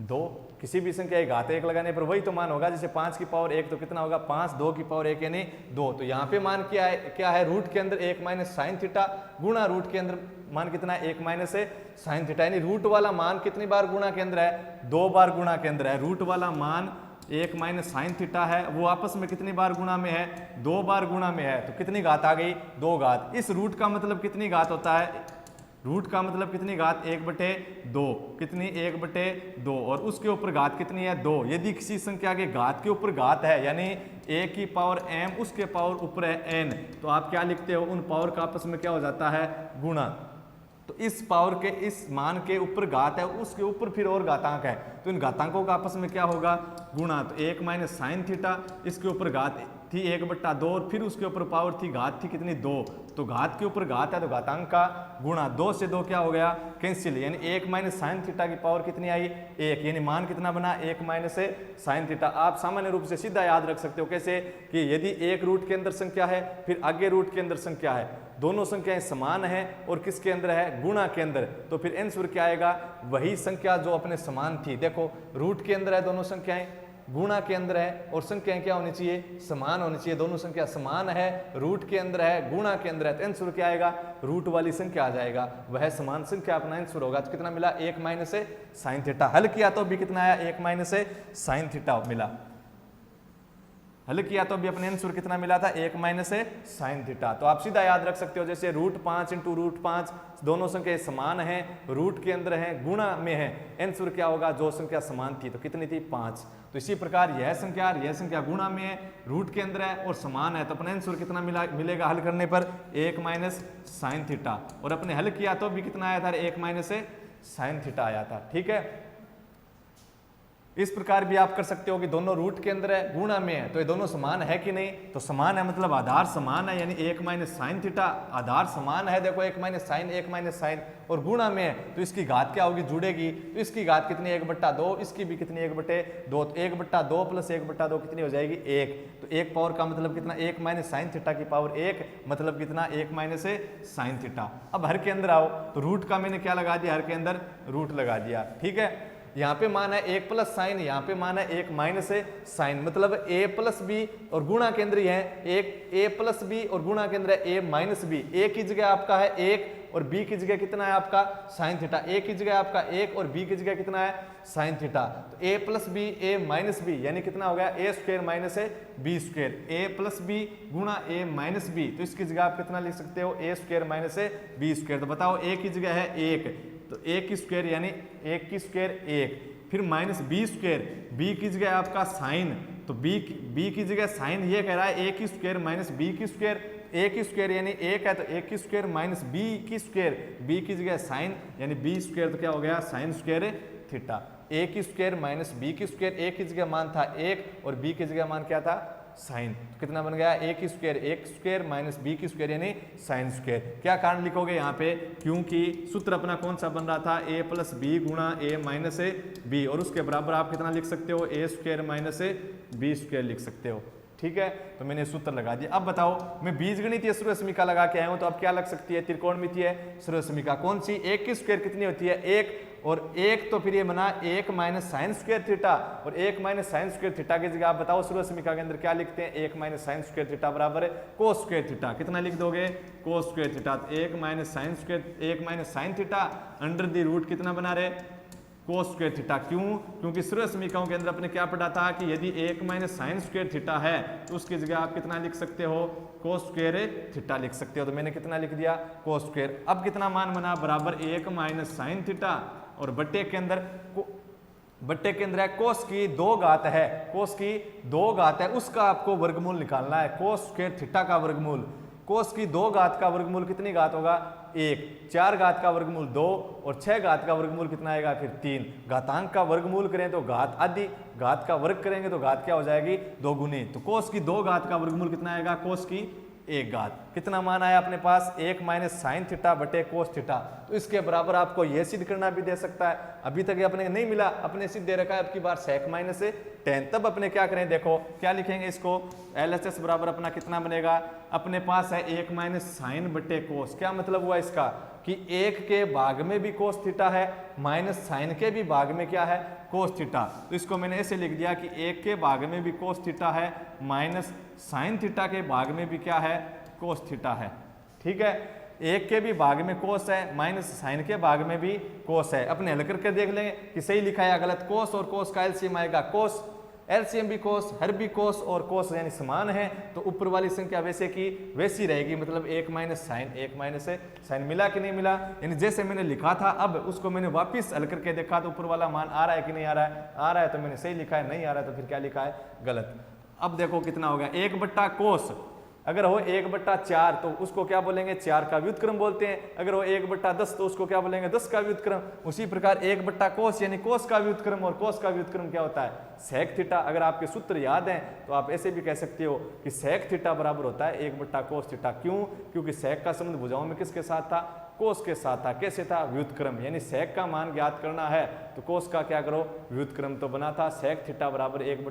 2। किसी भी संख्या की घात 1 लगाने पर वही तो मान होगा। जैसे 5 की पावर 1 तो कितना होगा, 5। 2 की पावर 1 यानी 2। तो यहाँ पे मान क्या है, रूट के अंदर 1 माइनस साइन थीटा, गुणा रूट के अंदर मान कितना है, 1 माइनस साइन थीटा। यानी रूट वाला मान कितनी बार गुणा के अंदर है, 2 बार गुणा के अंदर है। रूट वाला मान 1 माइनस साइन थीटा है, वो आपस में कितनी बार गुणा में है, 2 बार गुणा में है। तो कितनी घात आ गई, 2 घात। इस रूट का मतलब कितनी घात होता है, रूट का मतलब कितनी घात, 1/2। कितनी, 1/2, और उसके ऊपर घात कितनी है, 2। यदि किसी संख्या के घात के ऊपर घात है, यानी a की पावर m, उसके पावर ऊपर है n, तो आप क्या लिखते हो, उन पावर का आपस में क्या हो जाता है, गुणा। तो इस पावर के, इस मान के ऊपर घात है, उसके ऊपर फिर और घातांक है, तो इन घातांकों का आपस में क्या होगा, गुणा। तो 1 माइनस साइन थीटा, इसके ऊपर घात थी 1/2, और फिर उसके ऊपर पावर थी, घात थी कितनी, 2। तो घात के ऊपर घात है तो घातांक का गुणा। 2 से 2 क्या हो गया, कैंसिल, यानी 1 माइनस साइन थीटा की पावर कितनी आई, 1। यानी मान कितना बना, 1 माइनस साइन थीटा। आप सामान्य रूप से सीधा याद रख सकते हो, कैसे कि यदि एक रूट के अंदर संख्या है, फिर आगे रूट के अंदर संख्या है, दोनों संख्याएं समान है और किसके अंदर है, गुणा के अंदर, तो फिर आंसर क्या आएगा, वही संख्या जो अपने समान थी। देखो रूट के अंदर है दोनों संख्याएं, गुणा के अंदर है, और संख्याएं क्या होनी चाहिए, समान होनी चाहिए। दोनों संख्या समान है, रूट के अंदर है, गुणा के अंदर है, तो आंसर क्या आएगा, रूट वाली संख्या आ जाएगा, वह समान संख्या अपना आंसर होगा। तो कितना मिला, 1 माइनस साइन थीटा। हल किया तो भी कितना आया, 1 माइनस साइन थीटा मिला। हल किया तो अभी अपने आंसर कितना मिला था 1 माइनस साइन थीटा। तो आप सीधा याद रख सकते हो जैसे √5 इंटू √5 दोनों संख्या समान है, रूट के अंदर है, गुणा में है, आंसर क्या होगा जो संख्या समान थी तो कितनी थी 5। तो इसी प्रकार यह संख्या गुणा में है, रूट के अंदर है और समान है तो अपने आंसर कितना मिलेगा हल करने पर 1 माइनस साइन थीटा। और अपने हल किया तो भी कितना आया था 1 माइनस साइन थीटा आया था। ठीक है, इस प्रकार भी आप कर सकते हो कि दोनों रूट के अंदर है, गुणा में है तो ये दोनों समान है कि नहीं, तो समान है मतलब आधार समान है, यानी 1 माइनस साइन थीटा आधार समान है। देखो 1 माइनस साइन और गुणा में है तो इसकी घात क्या होगी, जुड़ेगी। तो इसकी घात कितनी 1/2, इसकी भी कितनी 1/2, तो 1/2 प्लस 1/2 कितनी हो जाएगी 1। तो 1 पावर का मतलब कितना 1 माइनस साइन थीटा की पावर 1 मतलब कितना 1 माइनस साइन थीटा। अब हर के अंदर आओ तो रूट का मैंने क्या लगा दिया, हर के अंदर रूट लगा दिया। ठीक है, यहाँ पे मान है 1 प्लस साइन, यहाँ पे मान है 1 माइनस साइन, मतलब a प्लस बी और गुणा के अंदर है एक a प्लस बी और गुणा के अंदर है a माइनस बी। a की जगह आपका है 1 और b की जगह कितना है आपका साइन थीटा। a की जगह आपका 1 और b की जगह कितना है साइन थीटा। तो a plus b a minus b यानी कितना हो गया a square minus b square, a plus b गुणा a माइनस बी। तो इसकी जगह आप कितना लिख सकते हो a square minus b square. तो बताओ a की जगह है 1 तो a की स्क्वायर यानी 1 की स्क्वायर 1, फिर माइनस b स्क्वायर, b की जगह आपका साइन, तो b की जगह साइन ये कह रहा है a की स्क्वायर माइनस b की स्क्वायर, a की स्क्वायर यानी 1 है तो a की स्क्वायर माइनस b की स्क्वायर, b की जगह साइन यानी b स्क्वायर तो क्या हो गया साइन स्क्वायर थीटा। a की स्क्वायर माइनस b की स्क्वायर, a की जगह मान था 1 और b की जगह मान क्या था साइन, तो कितना बन गया a की स्क्वायर 1 स्क्वायर माइनस b की स्क्वायर यानी साइन स्क्वायर। क्या कारण लिखोगे यहाँ पे, क्योंकि सूत्र अपना कौन सा बन रहा था a प्लस बी गुणा a माइनस बी, और उसके बराबर आप कितना लिख सकते हो a square minus b square लिख सकते हो। ठीक है, तो मैंने सूत्र लगा दिया। अब बताओ मैं बीजगणितीय सर्वसमीका लगा के आया हूं तो अब क्या लग सकती है, त्रिकोणमितीय सर्वसमीका। कौन सी, 1 की स्क्वायर कितनी होती है 1, और 1 तो फिर ये बना 1 माइनस साइन स्क्वायर थीटा, और 1 माइनस साइन स्क्वायर थीटा की जगह आप बताओ सर्वसमीका के अंदर क्या लिखते हैं, 1 माइनस साइन स्क्वायर थीटा बराबर है कोस स्क्वायर थीटा। कितना लिख दोगे cos square theta, 1 minus sine square 1 minus sine theta under the root कितना बना रहे कोस स्क्वायर थीटा। क्यों, क्योंकि सर्वसमीकाओं के अंदर अपने क्या पढ़ा था कि यदि 1 माइनस साइन स्क्वायर थीटा है तो उसकी जगह आप कितना लिख सकते हो कोस स्क्वायर थीटा लिख सकते हो। तो मैंने कितना लिख दिया कोस स्क्वायर। अब कितना मान बना बराबर 1 माइनस साइन थीटा, और बट्टे के अंदर है कोस की 2 घात है, कोस की 2 घात है उसका आपको वर्गमूल निकालना है, कोस स्क्वायर थीटा का वर्गमूल। कोस की 2 घात का वर्गमूल कितनी घात होगा 1, 4 घात का वर्गमूल 2 और 6 घात का वर्गमूल कितना आएगा फिर 3। घातांक का वर्गमूल करें तो घात आधी, घात का वर्ग करेंगे तो घात क्या हो जाएगी 2 गुनी। तो कोस की 2 घात का वर्गमूल कितना आएगा कोस की 1 घात। कितना मान आया अपने पास 1 माइनस साइन थीटा बटे कोस थीटा। तो इसके बराबर आपको यह सिद्ध करना भी दे सकता है, अभी तक अपने नहीं मिला, अपने सिद्ध दे रखा है अब की बार सेक माइनस 10। तब अपने क्या करें, देखो क्या लिखेंगे इसको, LHS बराबर अपना कितना बनेगा, अपने पास है 1 माइनस साइन बटे कोस। क्या मतलब हुआ इसका कि 1 के भाग में भी कोस थीटा है माइनस साइन के भी भाग में क्या है कोस थीटा। तो इसको मैंने ऐसे लिख दिया कि 1 के भाग में भी कोस थीटा है माइनस साइन थीटा के भाग में भी क्या है कोस थीटा है। ठीक है, 1 के भी भाग में कोस है माइनस साइन के भाग में भी कोस है। अपने हल करके देख लेंगे कि सही लिखा है या गलत। कोस और कोस का एलसीएम आएगा कोस, एलसीएम भी कोस, हर भी कोस और कोस यानी समान है, तो ऊपर वाली संख्या वैसे की वैसी रहेगी, मतलब 1 माइनस साइन 1 माइनस साइन। मिला कि नहीं मिला, यानी जैसे मैंने लिखा था अब उसको मैंने वापस हल करके देखा तो ऊपर वाला मान आ रहा है कि नहीं आ रहा है, आ रहा है तो मैंने सही लिखा है, नहीं आ रहा है तो फिर क्या लिखा है गलत। अब देखो कितना हो गया 1 बट्टा कोस, अगर हो 1/4 तो उसको क्या बोलेंगे 4 का व्युत्क्रम बोलते हैं, अगर हो 1/10 तो उसको क्या बोलेंगे 10 का व्युत्क्रम। उसी प्रकार 1 कोस यानी कोस का व्युत्क्रम, और कोस का व्युत्क्रम क्या होता है सेक थीटा। अगर आपके सूत्र याद हैं तो आप ऐसे भी कह सकते हो कि सेक थीटा बराबर होता है 1 कोस थीटा। क्यों, क्योंकि सेक का संबंध भुजाओं में किसके साथ था कोस के साथ था। कैसे था व्युत्क्रम, यानी सेक का मान ज्ञात करना है तो कोस का क्या करो व्युत्क्रम। तो बना था सेक थीटा बराबर 1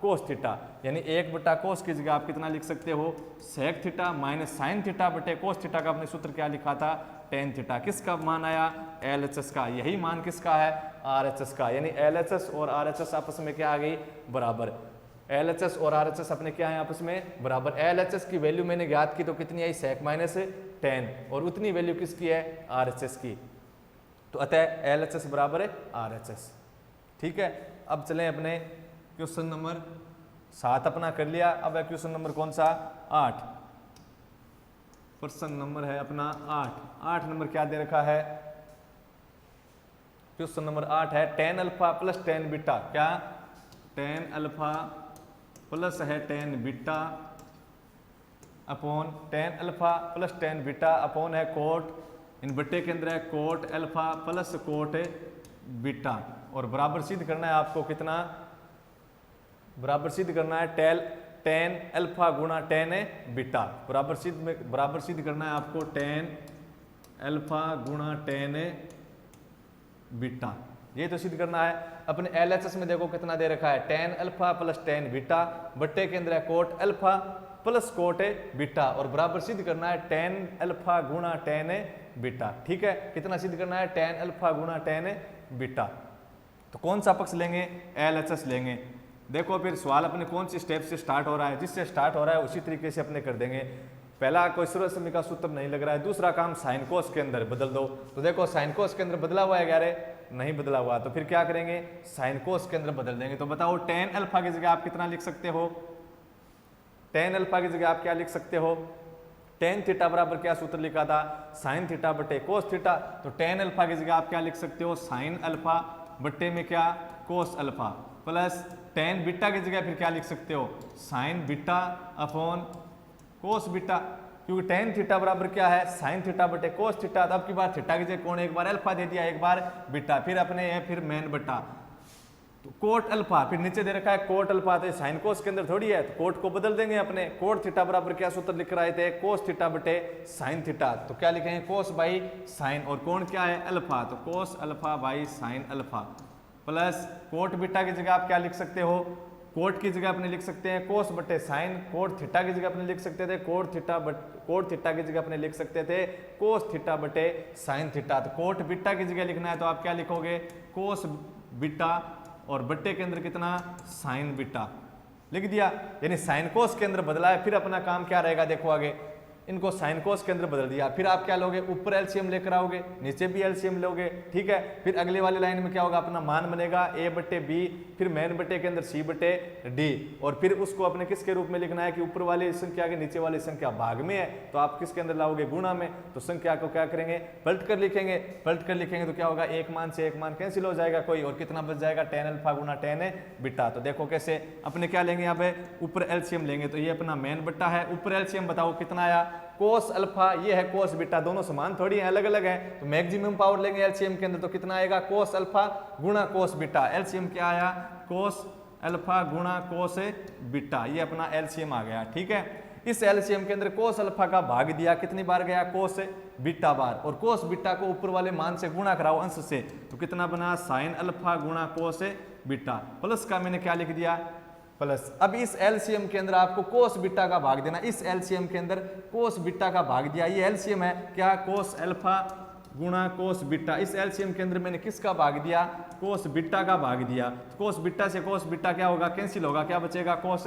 कोस थीटा, यानी 1 कोस की जगह आप कितना लिख सकते हो sec theta minus sine theta बटे कोस थीटा का अपने सूत्र क्या लिखा था टेन थीटा। किसका मान आया LHS का, यही मान किसका है RHS का, यानी LHS और RHS आपस में क्या आ गई बराबर। LHS और RHS अपने क्या है आपस में बराबर। LHS की वैल्यू मैंने ज्ञात की तो कितनी आई सेक माइनस 10, और उतनी वैल्यू किसकी है RHS की, तो अतः LHS बराबर है RHS। ठीक है, अब चलें अपने क्वेश्चन नंबर 7 अपना कर लिया। अब है क्वेश्चन नंबर कौन सा 8, प्रश्न नंबर है अपना 8 नंबर क्या दे रखा है, क्वेश्चन नंबर 8 है tan alpha plus tan beta, क्या tan अल्फा प्लस है tan beta upon tan alpha plus tan beta upon है कोट, इन बट्टे के अंदर है coat alpha plus coat beta, और बराबर सिद्ध करना है आपको कितना, बराबर सिद्ध करना है tan अल्फा गुणा tan बीटा, बराबर सिद्ध करना है आपको tan अल्फा गुणा tan बीटा, ये तो सिद्ध करना है। अपने LHS में देखो कितना दे रखा है, tan alpha plus tan beta, बट्टे के अंदर है coat alpha plus coat beta, और बराबर सिद्ध करना है tan अल्फा गुणा tan बीटा। ठीक है, कितना सिद्ध करना है, tan अल्फा गुणा tan बीटा। तो कौन सा पक्ष लेंगे, LHS लेंगे। देखो फिर सवाल अपने कौन सी स्टेप से स्टार्ट हो रहा है, जिससे स्टार्ट हो रहा है उसी तरीके से अपने कर देंगे। पहला कोई सर्वसम्मति का सूत्र नहीं लग रहा है, दूसरा काम साइन कोस के अंदर बदल दो। तो देखो साइन कोस के अंदर बदला हुआ है क्या रे, नहीं बदला हुआ, तो फिर क्या करेंगे, साइन कोस के अंदर बदल देंगे। तो बताओ tan अल्फा की जगह आप कितना लिख सकते हो, tan अल्फा की जगह आप क्या लिख सकते हो, tan थीटा बराबर क्या सूत्र लिखा था, साइन थीटा बटे कोस थीटा। तो tan अल्फा की जगह आप क्या लिख सकते हो, साइन अल्फा बटे में क्या cos alpha, plus tan beta की जगह फिर क्या लिख सकते हो, sign beta upon cos beta, क्योंकि tan थीटा बराबर क्या है, साइन थीटा बटे कोस थीटा। तो अब की बार थीटा की जगह कौन, एक बार अल्फा दे दिया, एक बार बीटा, फिर अपने है फिर मेन बटा, तो कोट अल्फा, फिर नीचे दे रखा है कोट अल्फा, तो साइन कोस के अंदर थोड़ी है, तो कोट को बदल देंगे अपने, कोट थीटा बराबर क्या सूत्र लिख रहे थे, कोस थीटा बटे साइन थीटा। तो क्या लिखेंगे, कोस बाई साइन, और कौन क्या है अल्फा, तो cos alpha by sine alpha, plus coat beta की जगह आप क्या लिख सकते हो, कोट की जगह अपने लिख सकते हैं कोस बटे साइन, कोट थीटा की जगह अपने लिख सकते थे कोट थीटा की जगह अपने लिख सकते थे कोस थीटा बटे साइन थीटा। तो कोट बीटा की जगह लिखना है तो आप क्या लिखोगे, कोस बीटा, और बट्टे के अंदर कितना, साइन बीटा लिख दिया, यानी साइन कोस के अंदर बदला है। फिर अपना काम क्या रहेगा, देखो आगे इनको साइन कोस के अंदर बदल दिया, फिर आप क्या लोगे, ऊपर एलसीएम लेकर आओगे, नीचे भी एलसीएम लोगे। ठीक है, फिर अगले वाली लाइन में क्या होगा, अपना मान बनेगा a बटे बी, फिर मेन बटे के अंदर c बटे डी, और फिर उसको अपने किसके रूप में लिखना है कि ऊपर वाली संख्या के नीचे वाली संख्या भाग में है, तो आप किसके अंदर लाओगे, गुणा में। तो संख्या को क्या करेंगे, पलट कर लिखेंगे, तो क्या होगा, एक मान से एक मान कैंसिल हो जाएगा कोई, और कितना बच जाएगा, tan अल्फा गुना tan बीटा। तो देखो कैसे अपने क्या लेंगे, यहाँ पे ऊपर एलसीएम लेंगे, तो ये अपना मेन बट्टा है, ऊपर एलसीएम बताओ कितना आया, कोस अल्फा, ये है कोस बीटा, दोनों समान थोड़ी है, अलग अलग है। तो मैक्सिमम पावर लेंगे एलसीएम के अंदर, तो कितना आएगा, कोस अल्फा गुणा कोस बीटा, एलसीएम क्या आया, कोस अल्फा गुणा कोस बीटा, ये अपना एलसीएम आ गया। ठीक है, इस एलसीएम के अंदर कोस अल्फा का भाग दिया, कितनी बार गया, कोस बीटा बार, और कोस बीटा को ऊपर वाले मान से गुणा कराओ अंश से, तो कितना बना, साइन अल्फा गुणा कोस बीटा, प्लस का मैंने क्या लिख दिया, प्लस। अब इस एलसीएम के अंदर आपको कोस बीटा का भाग देना, इस एलसीएम के अंदर कोस बीटा का भाग दिया, ये एलसीएम है क्या, कोस अल्फा गुणा कोस बीटा, इस एलसीएम के अंदर मैंने किसका भाग दिया, कोस बीटा का भाग दिया। तो कोस बीटा से कोस बीटा क्या होगा, कैंसिल होगा, क्या बचेगा, कोस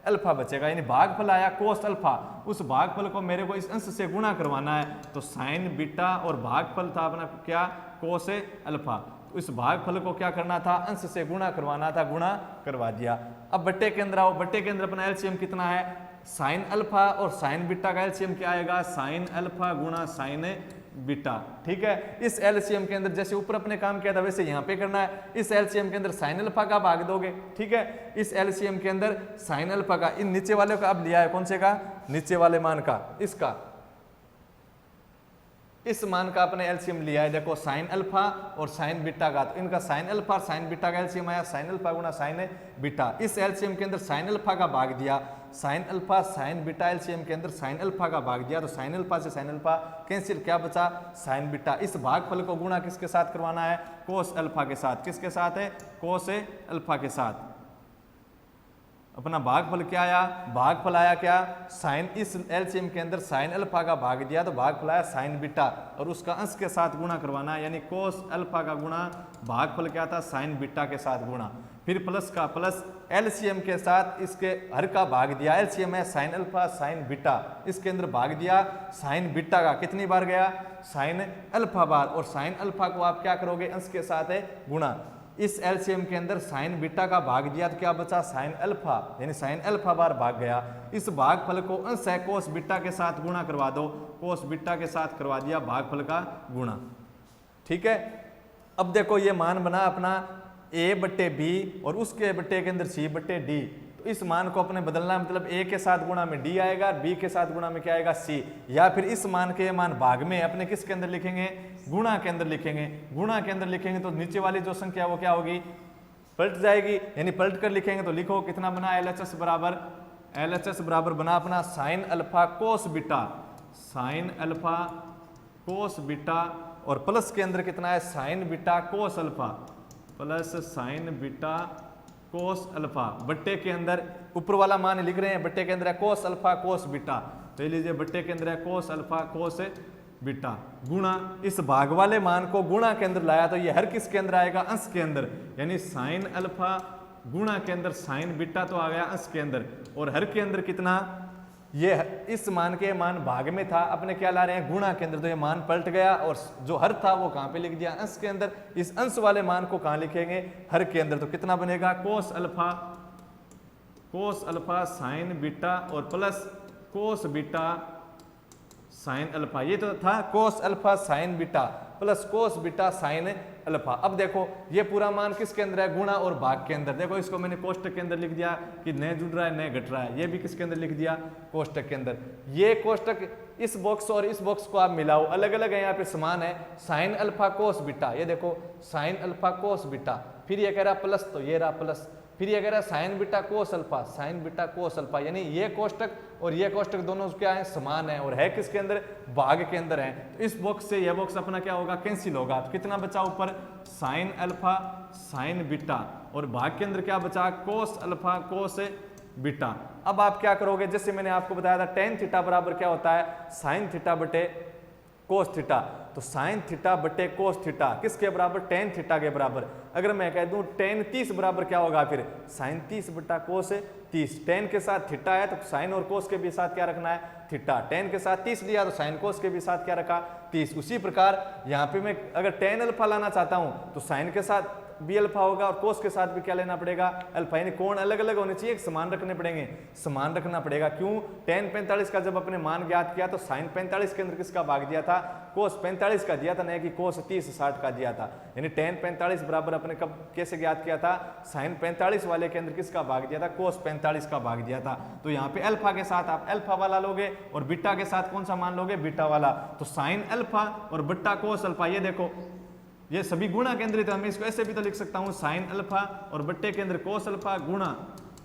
अल्फा बचेगा, यानी भागफल आया कोस अल्फा, उस भागफल को मेरे को इस अंश से गुणा करवाना है, तो साइन बीटा और भागफल था अपना क्या, कोस अल्फा, तो इस भागफल को क्या करना था, अंश से गुणा करवाना था, गुणा करवा दिया। अब बट्टे के अंदर आओ, बट्टे के अंदर अपना एलसीएम कितना है, साइन अल्फा और साइन बीटा का एलसीएम क्या आएगा, साइन अल्फा गुणा साइन बीटा। ठीक है, इस एलसीएम के अंदर जैसे ऊपर अपने काम किया था वैसे यहाँ पे करना है, इस एलसीएम के अंदर साइन अल्फा का भाग दोगे। ठीक है, इस एलसीएम के अंदर साइन अल्फा का, इन नीचे वाले का अब लिया है, कौन से का, नीचे वाले मान का, इसका, इस मान का अपने एलसीएम लिया है, देखो साइन अल्फा और साइन बीटा का, तो इनका साइन अल्फा और साइन बीटा का एलसीएम आया साइन अल्फा गुना साइन बीटा। इस एलसीएम के अंदर साइन अल्फा का भाग दिया, sine alpha sign beta, LCM के अंदर साइन अल्फा का भाग दिया, तो साइन अल्फा से साइन अल्फा कैंसिल, क्या बचा, साइन बीटा। इस भागफल को गुणा किसके साथ करवाना है, कोस अल्फा के साथ, किसके साथ है, कोस अल्फा के साथ। अपना भागफल क्या आया, भागफल आया क्या, साइन, इस एलसीएम के अंदर साइन अल्फा का भाग दिया तो भागफल आया साइन बीटा, और उसका अंश के साथ गुणा करवाना है, यानी कोस अल्फा का गुणा भागफल क्या था, साइन बीटा के साथ गुणा, फिर प्लस का प्लस, एलसीएम के साथ इसके हर का भाग दिया, एलसीएम है साइन अल्फा साइन बीटा, इसके अंदर भाग दिया साइन बीटा का, कितनी बार गया, साइन अल्फा बार, और साइन अल्फा को आप क्या करोगे, अंश के साथ है गुणा। इस एलसीएम के अंदर साइन बीटा का भाग दिया तो क्या बचा, साइन अल्फा, यानी साइन अल्फा बार भाग गया। इस भागफल को अंश है कोस बीटा के साथ गुणा करवा दो, कोस बीटा के साथ करवा दिया भागफल का गुणा। ठीक है, अब देखो ये मान बना अपना a बट्टे बी और उसके बट्टे के अंदर c बट्टे डी। तो इस मान को अपने बदलना, मतलब a के साथ गुणा में d आएगा, b के साथ गुणा में क्या आएगा, c। या फिर इस मान के मान भाग में अपने किसके अंदर लिखेंगे, गुणा के अंदर लिखेंगे। गुणा के अंदर लिखेंगे तो नीचे वाली जो संख्या वो क्या होगी, पलट जाएगी, यानी पलट कर लिखेंगे तो लिखो कितना बना, LHS बराबर बना अपना sine alpha cos beta, sine alpha cos beta, और प्लस के अंदर कितना है, sign beta cos alpha, plus sign beta cos alpha, बट्टे के अंदर ऊपर वाला मान लिख रहे हैं, बट्टे के अंदर है कोस अल्फा कोस बीटा, तो ये लीजिए बट्टे के अंदर है कोस अल्फा कोस बीटा, गुणा इस भाग वाले मान को गुणा के अंदर लाया तो ये हर किस के अंदर आएगा, अंश के अंदर, यानी साइन अल्फा गुणा के अंदर साइन बीटा तो आ गया अंश के अंदर, और हर के अंदर कितना, ये इस मान के मान भाग में था, अपने क्या ला रहे हैं, गुणा के अंदर, तो ये मान पलट गया और जो हर था वो कहाँ पे लिख दिया, अंश के अंदर। इस अंश वाले मान को कहाँ लिखेंगे, हर के अंदर, तो कितना बनेगा, कोस अल्फा साइन बीटा और plus cos beta sine alpha, ये तो था cos alpha sign beta plus cos beta sine alpha. अब देखो ये पूरा मान किसके अंदर है, गुणा और भाग के अंदर। देखो इसको मैंने कोष्टक के अंदर लिख दिया कि न जुड़ रहा है न घट रहा है, ये भी किसके अंदर लिख दिया, कोष्टक के अंदर। ये कोष्टक इस बॉक्स और इस बॉक्स को आप मिलाओ, अलग अलग है, यहाँ पे समान है, साइन अल्फा कोस बीटा, ये देखो साइन अल्फा कोस बीटा, फिर ये कह रहा प्लस तो ये रहा प्लस, फिर ये कह रहा है sign beta cos alpha, sign beta cos alpha, यानी ये कोष्टक और ये कोष्टक दोनों क्या है, समान है और है किसके अंदर, भाग के अंदर है। तो इस बॉक्स से यह बॉक्स अपना क्या होगा, कैंसिल होगा। तो कितना बचा ऊपर, साइन अल्फा साइन बीटा, और भाग के अंदर क्या बचा, कोस अल्फा कोस बीटा। अब आप क्या करोगे, जैसे मैंने आपको बताया था टेन थीटा बराबर क्या होता है, साइन थीटा बटे कोस थीटा, तो साइन थीटा बटे कोस थीटा किसके बराबर, टेन थीटा के बराबर। अगर मैं कह दूं टेन 30 बराबर क्या होगा, फिर साइन 30 बटा कोस 30, टेन के साथ थीटा है तो साइन और कोस के भी साथ क्या रखना है, थीटा। टेन के साथ 30 लिया तो साइन कोस के भी साथ क्या रखा, 30। उसी प्रकार यहाँ पे मैं अगर टेन अल्फा लाना चाहता हूँ तो साइन के साथ बी अल्फा होगा और कोस के साथ भी क्या लेना पड़ेगा, अल्फा, यानी कोण अलग अलग होने चाहिए, समान रखने पड़ेंगे, समान रखना पड़ेगा। क्यों, टेन 45 का जब अपने मान ज्ञात किया तो साइन 45 के अंदर किसका भाग दिया था, कोस 45 का दिया था, नहीं कि कोस 30 60 का दिया था। यानी टेन 45 बराबर अपने कब कैसे ज्ञात किया था, साइन 45 वाले के अंदर किसका भाग दिया था, कोस 45 का भाग दिया था। तो यहाँ पे अल्फा के साथ आप अल्फा वाला लोगे और बीटा के साथ कौन सा मान लोगे, बीटा वाला। तो साइन अल्फा और बट्टा कोस अल्फा, ये देखो ये सभी गुणा केंद्रित है, मैं इसको ऐसे भी तो लिख सकता हूं, साइन अल्फा और बट्टे के अंदर कोस अल्फा गुणा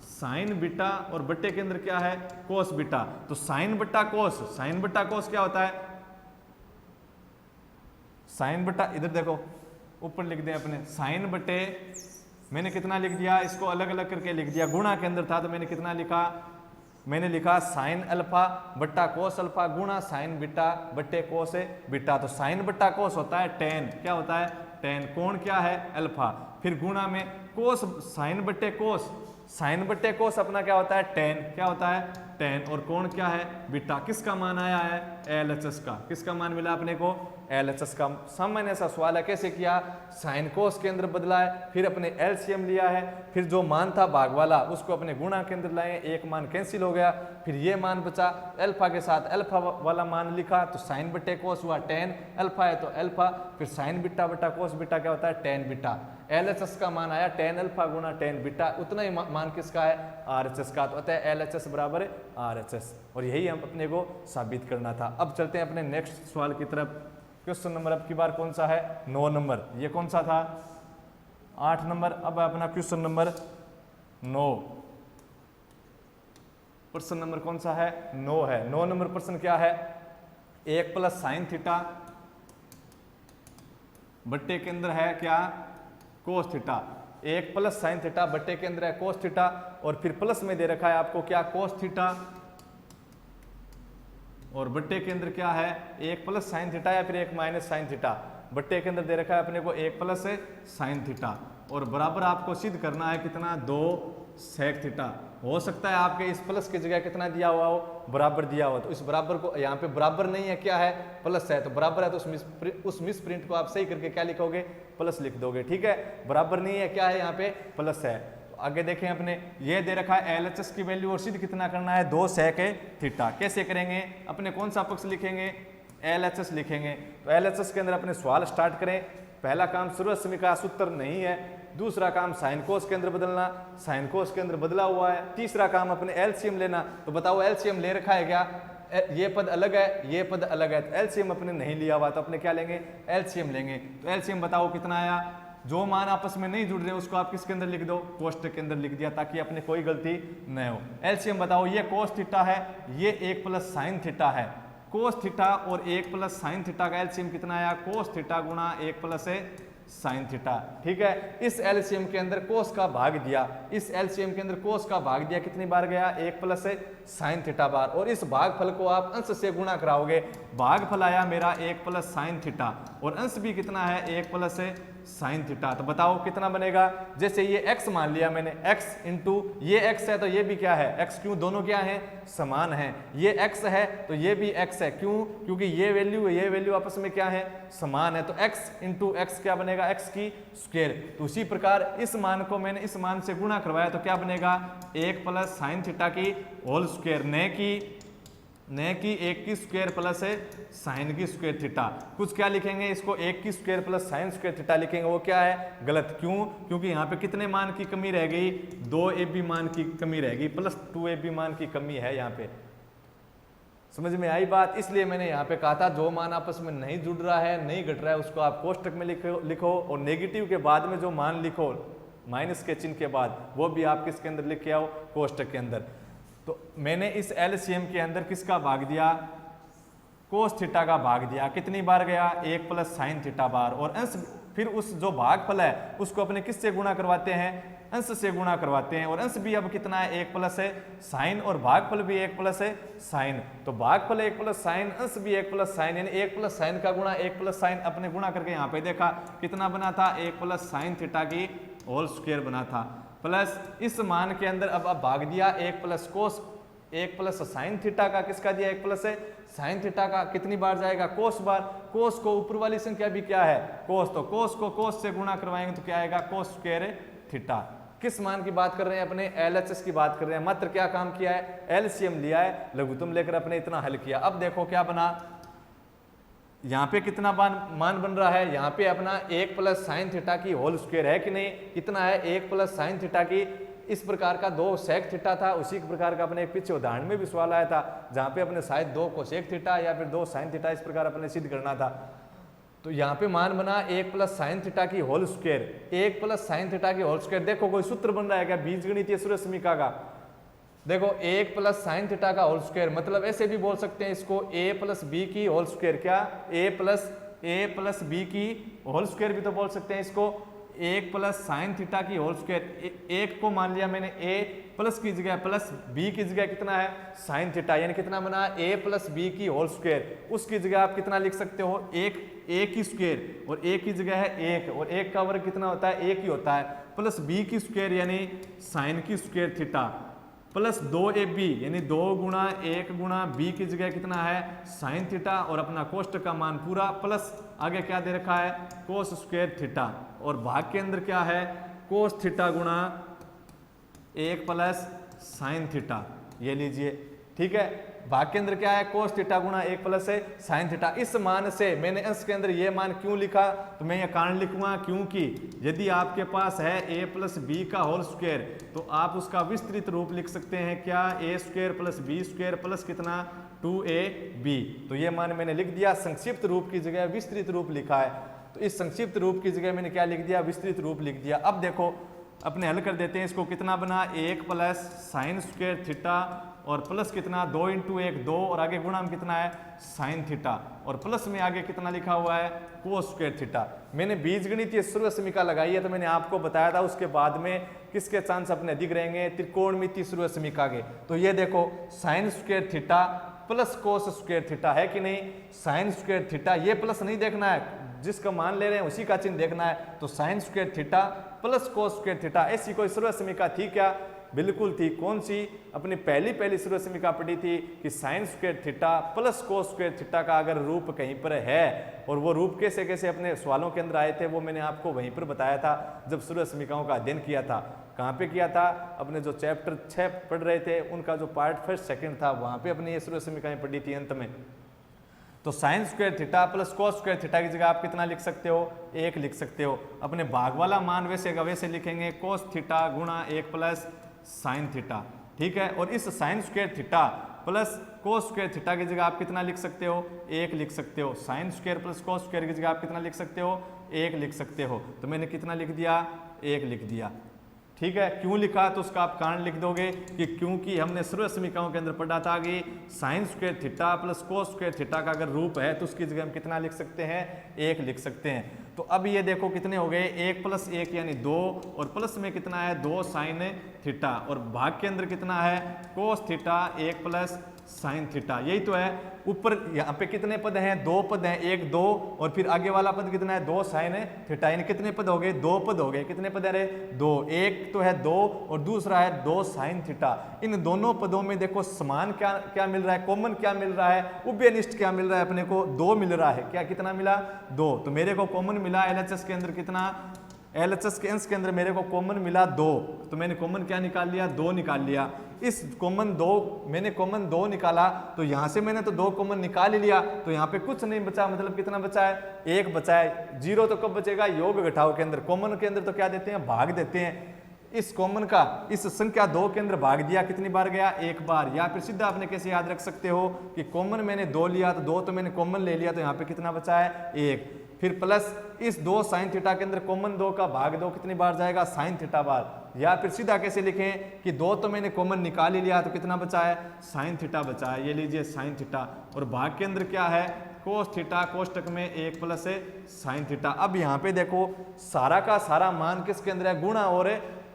साइन बीटा और बट्टे के अंदर क्या है, कोस बीटा। तो साइन बट्टा कोस, साइन बट्टा कोस क्या होता है, साइन बट्टा, इधर देखो ऊपर लिख दें अपने, साइन बट्टे मैंने कितना लिख दिया, इसको अलग अलग करके लिख दिया, गुणा के अंदर था तो मैंने कितना लिखा, मैंने लिखा साइन अल्फा बट्टा कोस अल्फा गुणा साइन बीटा बट्टे कोस बीटा। तो साइन बट्टा कोस होता है टेन, क्या होता है, टेन, कोण क्या है, अल्फा, फिर गुणा में कोस साइन बट्टे कोस, साइन बट्टे कोस अपना क्या होता है, टेन, क्या होता है, टेन, और कोण क्या है, बीटा। किसका मान आया है, LHS का, किसका मान मिला अपने को, LHS का। सामान्य सा सवाल है, कैसे किया, साइन कोस के अंदर बदला है, फिर अपने LCM लिया है, फिर जो मान था भाग वाला उसको अपने गुणा के अंदर लाए, एक मान कैंसिल हो गया, फिर ये मान बचा, अल्फा के साथ अल्फा वाला मान लिखा तो साइन बट्टे कोस हुआ टेन, अल्फा है तो अल्फा, फिर साइन बीटा बटा कोस बीटा क्या होता है, टेन बीटा। LHS का मान आया टेन अल्फा गुणा टेन बीटा, उतना ही मान किसका है, RHS का। तो अतः LHS बराबर RHS, और यही हम अपने को साबित करना था। अब चलते हैं अपने नेक्स्ट सवाल की तरफ। क्वेश्चन नंबर अब की बार कौन सा है, 9 नंबर, ये कौन सा था 8 नंबर। अब अपना क्वेश्चन नंबर 9, प्रश्न नंबर कौन सा है, 9 है। 9 नंबर प्रश्न क्या है, 1 प्लस साइन थीटा बट्टे के अंदर है क्या, cos theta. 1 plus sine theta बट्टे के अंदर है कोस थीटा, और फिर प्लस में दे रखा है आपको क्या, कोस थीटा, और बट्टे के अंदर क्या है, 1 प्लस साइन थीटा या फिर 1 माइनस साइन थीटा। बट्टे के अंदर दे रखा है अपने को 1 प्लस साइन थीटा, और बराबर आपको सिद्ध करना है कितना, 2 सेक थीटा, हो सकता है आपके इस प्लस की जगह कितना दिया हुआ हो, बराबर दिया हुआ, तो इस बराबर को यहाँ पे बराबर नहीं है, क्या है, प्लस है, तो बराबर है तो उस मिस प्रिंट को आप सही करके क्या लिखोगे, प्लस लिख दोगे। ठीक है, बराबर नहीं है, क्या है यहाँ पे, प्लस है। तो आगे देखें, अपने ये दे रखा है LHS की वैल्यू और सिद्ध कितना करना है, 2 sec थीटा। कैसे करेंगे, अपने कौन सा पक्ष लिखेंगे, LHS लिखेंगे। तो LHS के अंदर अपने सवाल स्टार्ट करें। पहला काम सर्वसमी का सूत्र नहीं है, दूसरा काम साइन कोस के अंदर बदलना, साइन कोस के अंदर बदला हुआ है, तीसरा काम अपने एलसीएम लेना। तो बताओ एलसीएम ले रखा है क्या, ये पद अलग है, ये पद अलग है, तो एलसीएम अपने नहीं लिया हुआ, तो अपने क्या लेंगे, एलसीएम लेंगे। तो एलसीएम बताओ कितना आया, जो मान आपस में नहीं जुड़ रहे उसको आप किसके अंदर लिख दो, कोष्टक के अंदर लिख दिया, ताकि अपने कोई गलती न हो। एलसीएम बताओ, ये कोस थीटा है, ये 1 प्लस साइन थीटा है, कोस थीटा और 1 प्लस साइन थीटा का एलसीएम कितना आया, कोस थीटा गुणा 1 प्लस साइन थीटा। ठीक है, इस एलसीएम के अंदर कोस का भाग दिया, इस एलसीएम के अंदर कोस का भाग दिया, कितनी बार गया, 1 प्लस साइन थीटा बार, और इस भागफल को आप अंश से गुणा कराओगे। भागफल आया मेरा 1 प्लस साइन थीटा और अंश भी कितना है, 1 प्लस साइन थीटा। तो बताओ कितना बनेगा, जैसे ये x मान लिया मैंने, x इंटू ये x है तो ये भी क्या है x, क्यों, दोनों क्या है, समान है। ये x है तो ये भी x है, क्यों, क्योंकि ये वैल्यू आपस में क्या है, समान है। तो x इंटू एक्स क्या बनेगा, x की स्क्वायर। तो उसी प्रकार इस मान को मैंने इस मान से गुणा करवाया तो क्या बनेगा, 1 प्लस साइन थीटा की होल स्क्वायर, न कि 1 की स्क्वायर प्लस साइन की स्क्वायर थीटा। कुछ क्या लिखेंगे, इसको 1 की square plus sign square theta लिखेंगे, वो क्या है, गलत। क्यों, क्योंकि यहाँ पे कितने मान की कमी रह गई, 2 AB मान की कमी रह गई, प्लस 2 AB मान की कमी है यहाँ पे। समझ में आई बात, इसलिए मैंने यहाँ पे कहा था जो मान आपस में नहीं जुड़ रहा है, नहीं घट रहा है, उसको आप कोष्टक में लिखो और नेगेटिव के बाद में जो मान लिखो माइनस के चिन्ह के बाद, वो भी आप किसके अंदर लिख के आओ, कोष्टक के अंदर। तो मैंने इस एलसीएम के अंदर किसका भाग दिया, कोस थीटा का भाग दिया, कितनी बार गया, 1 प्लस साइन थीटा बार, और अंश फिर उस जो भागफल है उसको अपने किससे गुणा करवाते हैं, अंश से गुणा करवाते हैं, और अंश भी अब कितना है, 1 प्लस साइन, और भागफल भी 1 प्लस साइन। तो भागफल 1 प्लस साइन, अंश भी 1 प्लस साइन, यानी 1 प्लस साइन का गुणा 1 प्लस साइन, अपने गुणा करके यहाँ पे देखा कितना बना था, 1 प्लस साइन थीटा की होल स्क्वायर बना था, प्लस इस मान के अंदर अब भाग दिया 1 plus cos, 1 plus sine theta का, किसका दिया, 1 प्लस साइन थीटा का, कितनी बार जाएगा, कोस बार। कोस को ऊपर वाली संख्या भी क्या है, कोस, तो कोस को कोस से गुणा करवाएंगे तो क्या आएगा, कोस स्क्वायर थीटा। किस मान की बात कर रहे हैं, अपने एलएचएस की बात कर रहे हैं। मात्र क्या काम किया है, एलसीएम लिया है, लघुत्तम लेकर अपने इतना हल किया। अब देखो क्या बना, यहाँ पे कितना मान बन रहा है, यहाँ पे अपना 1 प्लस साइन थीटा की होल स्क्वायर है कि नहीं, कितना है, 1 प्लस साइन थीटा की, इस प्रकार का 2 सेक थीटा था। उसी प्रकार का अपने एक पीछे उदाहरण में भी सवाल आया था, जहाँ पे अपने शायद 2 कोसेक थीटा या फिर 2 साइन थीटा इस प्रकार अपने सिद्ध करना था। तो यहाँ पे मान बना 1 प्लस साइन थीटा की whole square, 1 plus sine theta की होल स्क्वायर। देखो कोई सूत्र बन रहा है क्या, बीजगणितीय सूर्यसमीका का, देखो 1 प्लस साइन थीटा का होल स्क्वायर, मतलब ऐसे भी बोल सकते हैं इसको, a प्लस बी की होल स्क्वायर, क्या, a प्लस बी की होल स्क्वायर भी तो बोल सकते हैं इसको। 1 प्लस साइन थीटा की होल स्क्वायर, एक को मान लिया मैंने a प्लस की जगह प्लस b की जगह कितना है, साइन थीटा, यानी कितना बना, a प्लस बी की होल स्क्वायर। उसकी जगह आप कितना लिख सकते हो, एक a की स्क्वायर, और a की जगह है 1, और 1 का वर्ग कितना होता है, 1 ही होता है, प्लस b की स्क्वायर यानी साइन की स्क्वायर थीटा, प्लस 2ab यानी 2 गुणा 1 गुणा b की जगह कितना है, साइन थीटा, और अपना कोष्टक का मान पूरा, प्लस आगे क्या दे रखा है, कोस स्क्वायर थीटा, और भाग के अंदर क्या है, कोस थीटा गुणा 1 प्लस साइन थीटा, ये लीजिए। ठीक है, भाग के अंदर क्या है, कोस थीटा गुणा 1 प्लस साइन थीटा। इस मान से मैंने अंश के अंदर ये मान क्यों लिखा, तो मैं ये कारण लिखूंगा, क्योंकि यदि आपके पास है a प्लस बी का होल स्क्वायर, तो आप उसका विस्तृत रूप लिख सकते हैं, क्या, a square plus b square plus कितना, 2ab। तो ये मान मैंने लिख दिया, संक्षिप्त रूप की जगह विस्तृत रूप लिखा है, तो इस संक्षिप्त रूप की जगह मैंने क्या लिख दिया, विस्तृत रूप लिख दिया। अब देखो अपने हल कर देते हैं इसको, कितना बना, 1 प्लस साइन स्क्वायर थीटा, और प्लस कितना, 2 इंटू 1 2, और आगे गुणा में कितना है, साइन थीटा, और प्लस में आगे कितना लिखा हुआ है, कोस स्क्वायर थीटा। मैंने बीजगणितीय सूर्यसमीका लगाई है, तो मैंने आपको बताया था उसके बाद में किसके चांस अपने अधिक रहेंगे, त्रिकोणमितीय सूर्यसमीका के। तो ये देखो sign square theta plus cos square theta है कि नहीं, साइन स्क्वायर थीटा, ये प्लस नहीं देखना है, जिसका मान ले रहे हैं उसी का चिन्ह देखना है। तो sine square theta plus cos square theta, ऐसी कोई सूर्यसमीका थी क्या, बिल्कुल थी। कौन सी? अपनी पहली सूर्य समीकरण पढ़ी थी कि sign square theta plus cos square theta का अगर रूप कहीं पर है, और वो रूप कैसे कैसे अपने सवालों के अंदर आए थे वो मैंने आपको वहीं पर बताया था जब सूर्य समीकरणों का अध्ययन किया था। कहाँ पे किया था? अपने जो चैप्टर 6 पढ़ रहे थे उनका जो पार्ट फर्स्ट सेकंड था वहां पे अपनी ये सूर्य समीकरण पढ़ी थी अंत में। तो sine square theta plus cos square theta की जगह आप कितना लिख सकते हो? 1 लिख सकते हो। अपने भाग वाला मान वैसे का वैसे लिखेंगे, कोस थीटा गुणा 1 प्लस साइन थीटा, ठीक है। और इस sign square theta plus cos square theta की जगह आप कितना लिख सकते हो? 1 लिख सकते हो। Sign square plus cos square की जगह आप कितना लिख सकते हो? 1 लिख सकते हो। तो मैंने कितना लिख दिया? 1 लिख दिया, ठीक है। क्यों लिखा? तो उसका आप कारण लिख दोगे कि क्योंकि हमने सूर्य समीकरणों के अंदर पढ़ा था कि sign square theta plus cos square theta का अगर रूप है तो उसकी जगह हम कितना लिख सकते हैं? 1 लिख सकते हैं। तो अब ये देखो कितने हो गए? 1 प्लस 1 यानी 2, और प्लस में कितना है? 2 साइन थीटा, और भाग के अंदर कितना है? Cos theta 1 plus sine theta, यही तो है। ऊपर यहाँ पे कितने पद हैं? 2 पद हैं, 1 2, और फिर आगे वाला पद कितना है? 2 साइन थीटा, यानी कितने पद हो गए? 2 पद हो गए। कितने पद है रे? 2। एक तो है 2 और दूसरा है 2 साइन थीटा। इन दोनों पदों में देखो समान क्या क्या मिल रहा है? कॉमन क्या मिल रहा है? उभयनिष्ठ क्या मिल रहा है? अपने को 2 मिल रहा है। क्या कितना मिला? 2। तो मेरे को कॉमन मिला एलएचएस के अंदर कितना? एलएचएस के अंश के अंदर मेरे को कॉमन मिला 2। तो मैंने कॉमन क्या निकाल लिया? 2 निकाल लिया। इस कॉमन 2 मैंने कॉमन 2 निकाला, तो यहां से मैंने तो 2 कॉमन निकाल ही लिया, तो यहां पे कुछ नहीं बचा। मतलब कितना बचा है? 1 बचा है। 0 तो कब बचेगा? योग घटाव के अंदर। कॉमन के अंदर तो क्या देते हैं? भाग देते हैं। इस कॉमन का इस संख्या 2 के अंदर भाग दिया, कितनी बार गया? 1 बार। या फिर सीधा आपने कैसे याद रख सकते हो कि कॉमन मैंने 2 लिया, तो 2 तो मैंने कॉमन ले लिया, तो यहाँ पे कितना बचा है? 1। फिर प्लस इस 2 साइन थीटा के अंदर कॉमन 2 का भाग 2 कितनी बार जाएगा? साइन थीटा बार। या फिर सीधा कैसे लिखें कि 2 तो मैंने कॉमन निकाल ही लिया, तो कितना बचा है? साइन थीटा बचा है। ये लीजिए साइन थीटा, और भाग के अंदर क्या है? कोस थीटा, कोष्टक में 1 प्लस साइन थीटा। अब यहाँ पे देखो सारा का सारा मान किसके अंदर है? गुणा और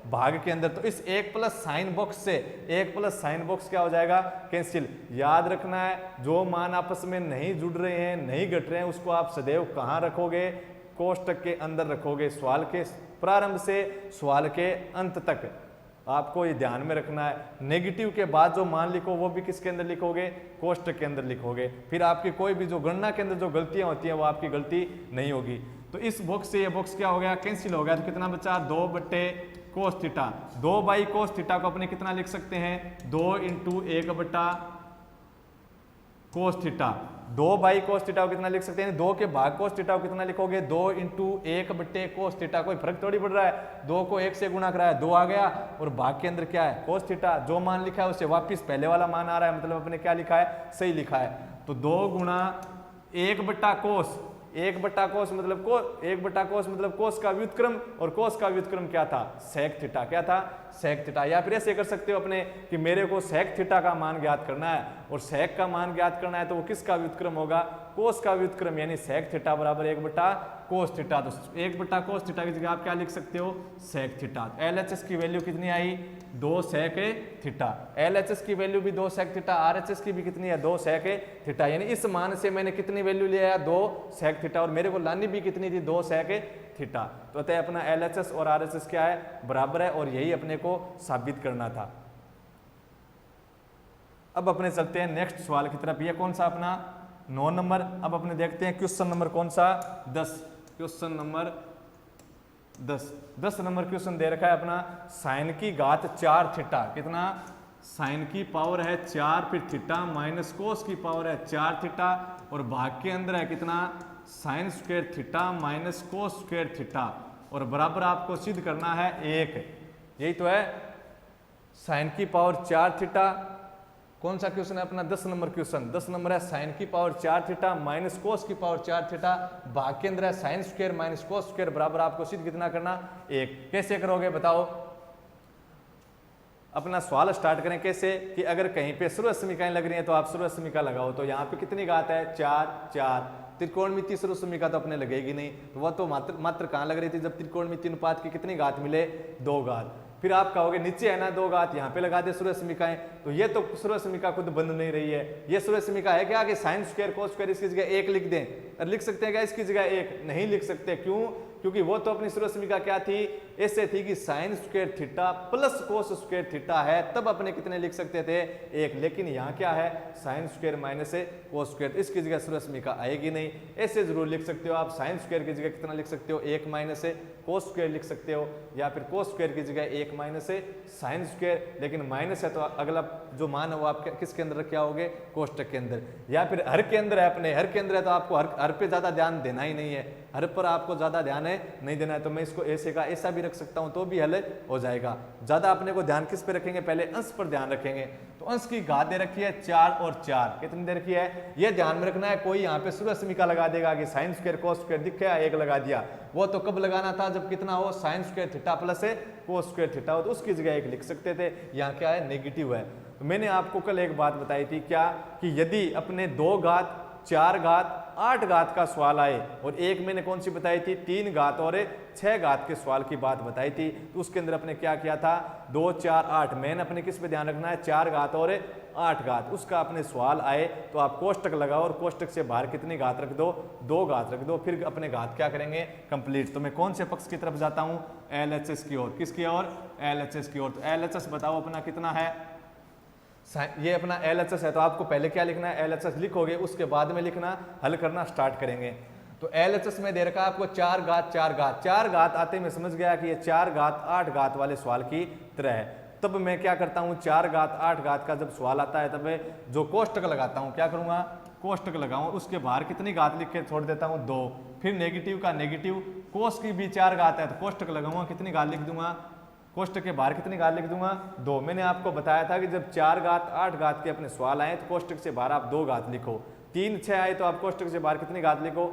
भाग के अंदर। तो इस 1 प्लस साइन बॉक्स से 1 प्लस साइन बॉक्स क्या हो जाएगा? कैंसिल। याद रखना है जो मान आपस में नहीं जुड़ रहे हैं, नहीं घट रहे हैं, उसको आप सदैव कहाँ रखोगे? कोष्टक के अंदर रखोगे। सवाल के प्रारंभ से सवाल के अंत तक आपको ये ध्यान में रखना है। नेगेटिव के बाद जो मान लिखो वो भी किसके अंदर लिखोगे? कोष्टक के अंदर लिखोगे। फिर आपकी कोई भी जो गणना के अंदर जो गलतियां होती हैं वो आपकी गलती नहीं होगी। तो इस बॉक्स से ये बॉक्स क्या हो गया? कैंसिल हो गया। तो कितना बचा? 2 बट्टे cos theta. 2 by cos theta को अपने कितना लिख सकते हैं? 2 इंटू 1 बट्टा cos theta. 2 by cos theta को कितना लिख सकते हैं? 2 के भाग कोस थीटा को कितना लिखोगे? 2 इंटू 1 बट्टे कोस थीटा। कोई फर्क थोड़ी पड़ रहा है। 2 को 1 से गुणा कराया, 2 आ गया, और भाग के अंदर क्या है? Cos theta. जो मान लिखा है उससे वापिस पहले वाला मान आ रहा है, मतलब अपने क्या लिखा है? सही लिखा है। तो 2 गुणा 1 बट्टा कोस, 1 बट्टा कोस मतलब 1 बट्टा कोस मतलब कोस का व्युत्क्रम, और कोस का व्युत्क्रम क्या था? Sec theta. क्या था? Sec theta. या फिर ऐसे कर सकते हो अपने कि मेरे को सेक थीटा का मान ज्ञात करना है, और सेक का मान ज्ञात करना है तो वो किसका व्युत्क्रम होगा? कोस का व्युत्क्रम, यानी सेक थीटा बराबर 1 बट्टा कोस थीटा। तो 1 बट्टा कोस थीटा की जगह आप क्या लिख सकते हो? Sec theta. एलएचएस की वैल्यू कितनी आई? 2 सेक थीटा। एलएचएस की वैल्यू भी 2 सेक थीटा, आरएचएस की भी कितनी है? 2 सेक थीटा। यानी इस मान से मैंने कितनी वैल्यू लिया? 2 सेक थीटा, और मेरे को लानी भी कितनी थी? 2 सेक थीटा। तो अतः अपना एलएचएस और आरएचएस क्या है? बराबर है, और यही अपने को साबित करना था। अब अपने चलते हैं नेक्स्ट सवाल की तरफ। ये कौन सा? अपना 9 नंबर। अब अपने देखते हैं क्वेश्चन नंबर कौन सा? 10। क्वेश्चन नंबर 10 नंबर क्वेश्चन दे रखा है अपना साइन की घात 4 थीटा। कितना? साइन की पावर है 4, फिर थीटा माइनस कोस की पावर है 4 थीटा, और भाग के अंदर है कितना? Sign square theta minus cos square theta, और बराबर आपको सिद्ध करना है 1। यही तो है, साइन की पावर 4 थीटा। कौन सा क्वेश्चन है अपना? 10 नंबर क्वेश्चन। 10 नंबर है साइन की पावर 4 थीटा माइनस कोस की पावर 4 थीटा, भाग के अंदर है sine square minus cos square, बराबर आपको सिद्ध कितना करना? 1। कैसे करोगे बताओ? अपना सवाल स्टार्ट करें कैसे कि अगर कहीं पे सर्व समीकरण लग रही है तो आप सर्व समीकरण लगाओ। तो यहाँ पे कितनी घात है? 4। त्रिकोणमितीय सर्व समीकरण तो अपने लगेगी नहीं, तो वह तो मात्र कहाँ लग रही थी? जब त्रिकोणमितीय अनुपात की कितनी घात मिले? 2 घात। फिर आप कहोगे नीचे है ना 2 घात, यहाँ पे लगा दे सर्व समीकरण, तो ये तो सर्व समीकरण खुद बन नहीं रही है। ये सर्व समीकरण है क्या कि साइन स्क्वायर कोस स्क्वायर इसकी जगह 1 लिख दें? और लिख सकते हैं क्या इसकी जगह 1? नहीं लिख सकते। क्यों? क्योंकि वो तो अपनी सर्व समीकरण क्या थी? ऐसे थी कि sign square theta plus cos square theta है, तब अपने कितने लिख सकते थे 1, लेकिन यहाँ क्या है sine square minus cos square, इसकी जगह सूर्यस्मिका आएगी नहीं। ऐसे जरूर लिख सकते हो आप, साइन स्क्वायर की जगह कितना लिख सकते हो 1 माइनस कोस स्क्वायर लिख सकते हो, या फिर कोस स्क्वायर की जगह 1 माइनस साइन स्क्वायर, लेकिन माइनस है तो अगला जो मान है वो आप किसके अंदर रखे आओगे कोष्टक के अंदर, या फिर हर के अंदर है, अपने हर के अंदर है तो आपको हर पे ज्यादा ध्यान देना ही नहीं है, हर पर आपको ज्यादा ध्यान है नहीं देना है, तो मैं इसको ऐसे का ऐसा भी रख सकता हूं तो भी हल हो जाएगा। ज्यादा अपने को ध्यान किस पे रखेंगे, पहले अंश पर ध्यान रखेंगे। तो अंश की घात दे रखी है 4 और 4, कितनी दे रखी है ये ध्यान में रखना है। कोई यहाँ पे सूर्यस्मिका लगा देगा कि साइन स्क्वायर कोस स्क्वायर दिख गया 1 लगा दिया, वो तो कब लगाना था जब कितना हो sign square theta plus cos square theta हो, तो उसकी जगह 1 लिख सकते थे। यहाँ क्या है नेगेटिव है। तो मैंने आपको कल एक बात बताई थी क्या, कि यदि अपने 2 घात 4 घात 8 घात का सवाल आए, और एक मैंने कौन सी बताई थी 3 घात और 6 घात के सवाल की बात बताई थी, तो उसके अंदर अपने क्या किया था 2 4 8, मैंने अपने किस पे ध्यान रखना है 4 घात और 8 घात, उसका अपने सवाल आए तो आप कोष्टक लगाओ और कोष्टक से बाहर कितनी घात रख दो 2 घात रख दो, फिर अपने घात क्या करेंगे कंप्लीट। तो मैं कौन से पक्ष की तरफ जाता हूँ LHS की ओर, किसकी ओर LHS की ओर। तो LHS बताओ अपना कितना है, ये अपना LHS है, तो आपको पहले क्या लिखना है LHS लिखोगे, उसके बाद में लिखना हल करना स्टार्ट करेंगे। तो LHS में दे रखा है आपको 4 घात 4 घात, 4 घात आते मैं समझ गया कि ये 4 घात 8 घात वाले सवाल की तरह है। तब मैं क्या करता हूँ 4 घात 8 घात का जब सवाल आता है तब मैं जो कोष्टक लगाता हूँ क्या करूँगा कोष्टक लगाऊँ, उसके बाहर कितनी घात लिख के छोड़ देता हूँ 2, फिर नेगेटिव का नेगेटिव, कोस की भी 4 घात है तो कोष्टक लगाऊंगा कितनी घात लिख दूंगा, कोष्टक के बाहर कितनी घात लिख दूंगा 2। मैंने आपको बताया था कि जब 4 घात 8 घात के अपने सवाल आए तो कोष्टक से बाहर आप 2 घात लिखो, 3 6 आए तो आप कोष्टक से बाहर कितनी घात लिखो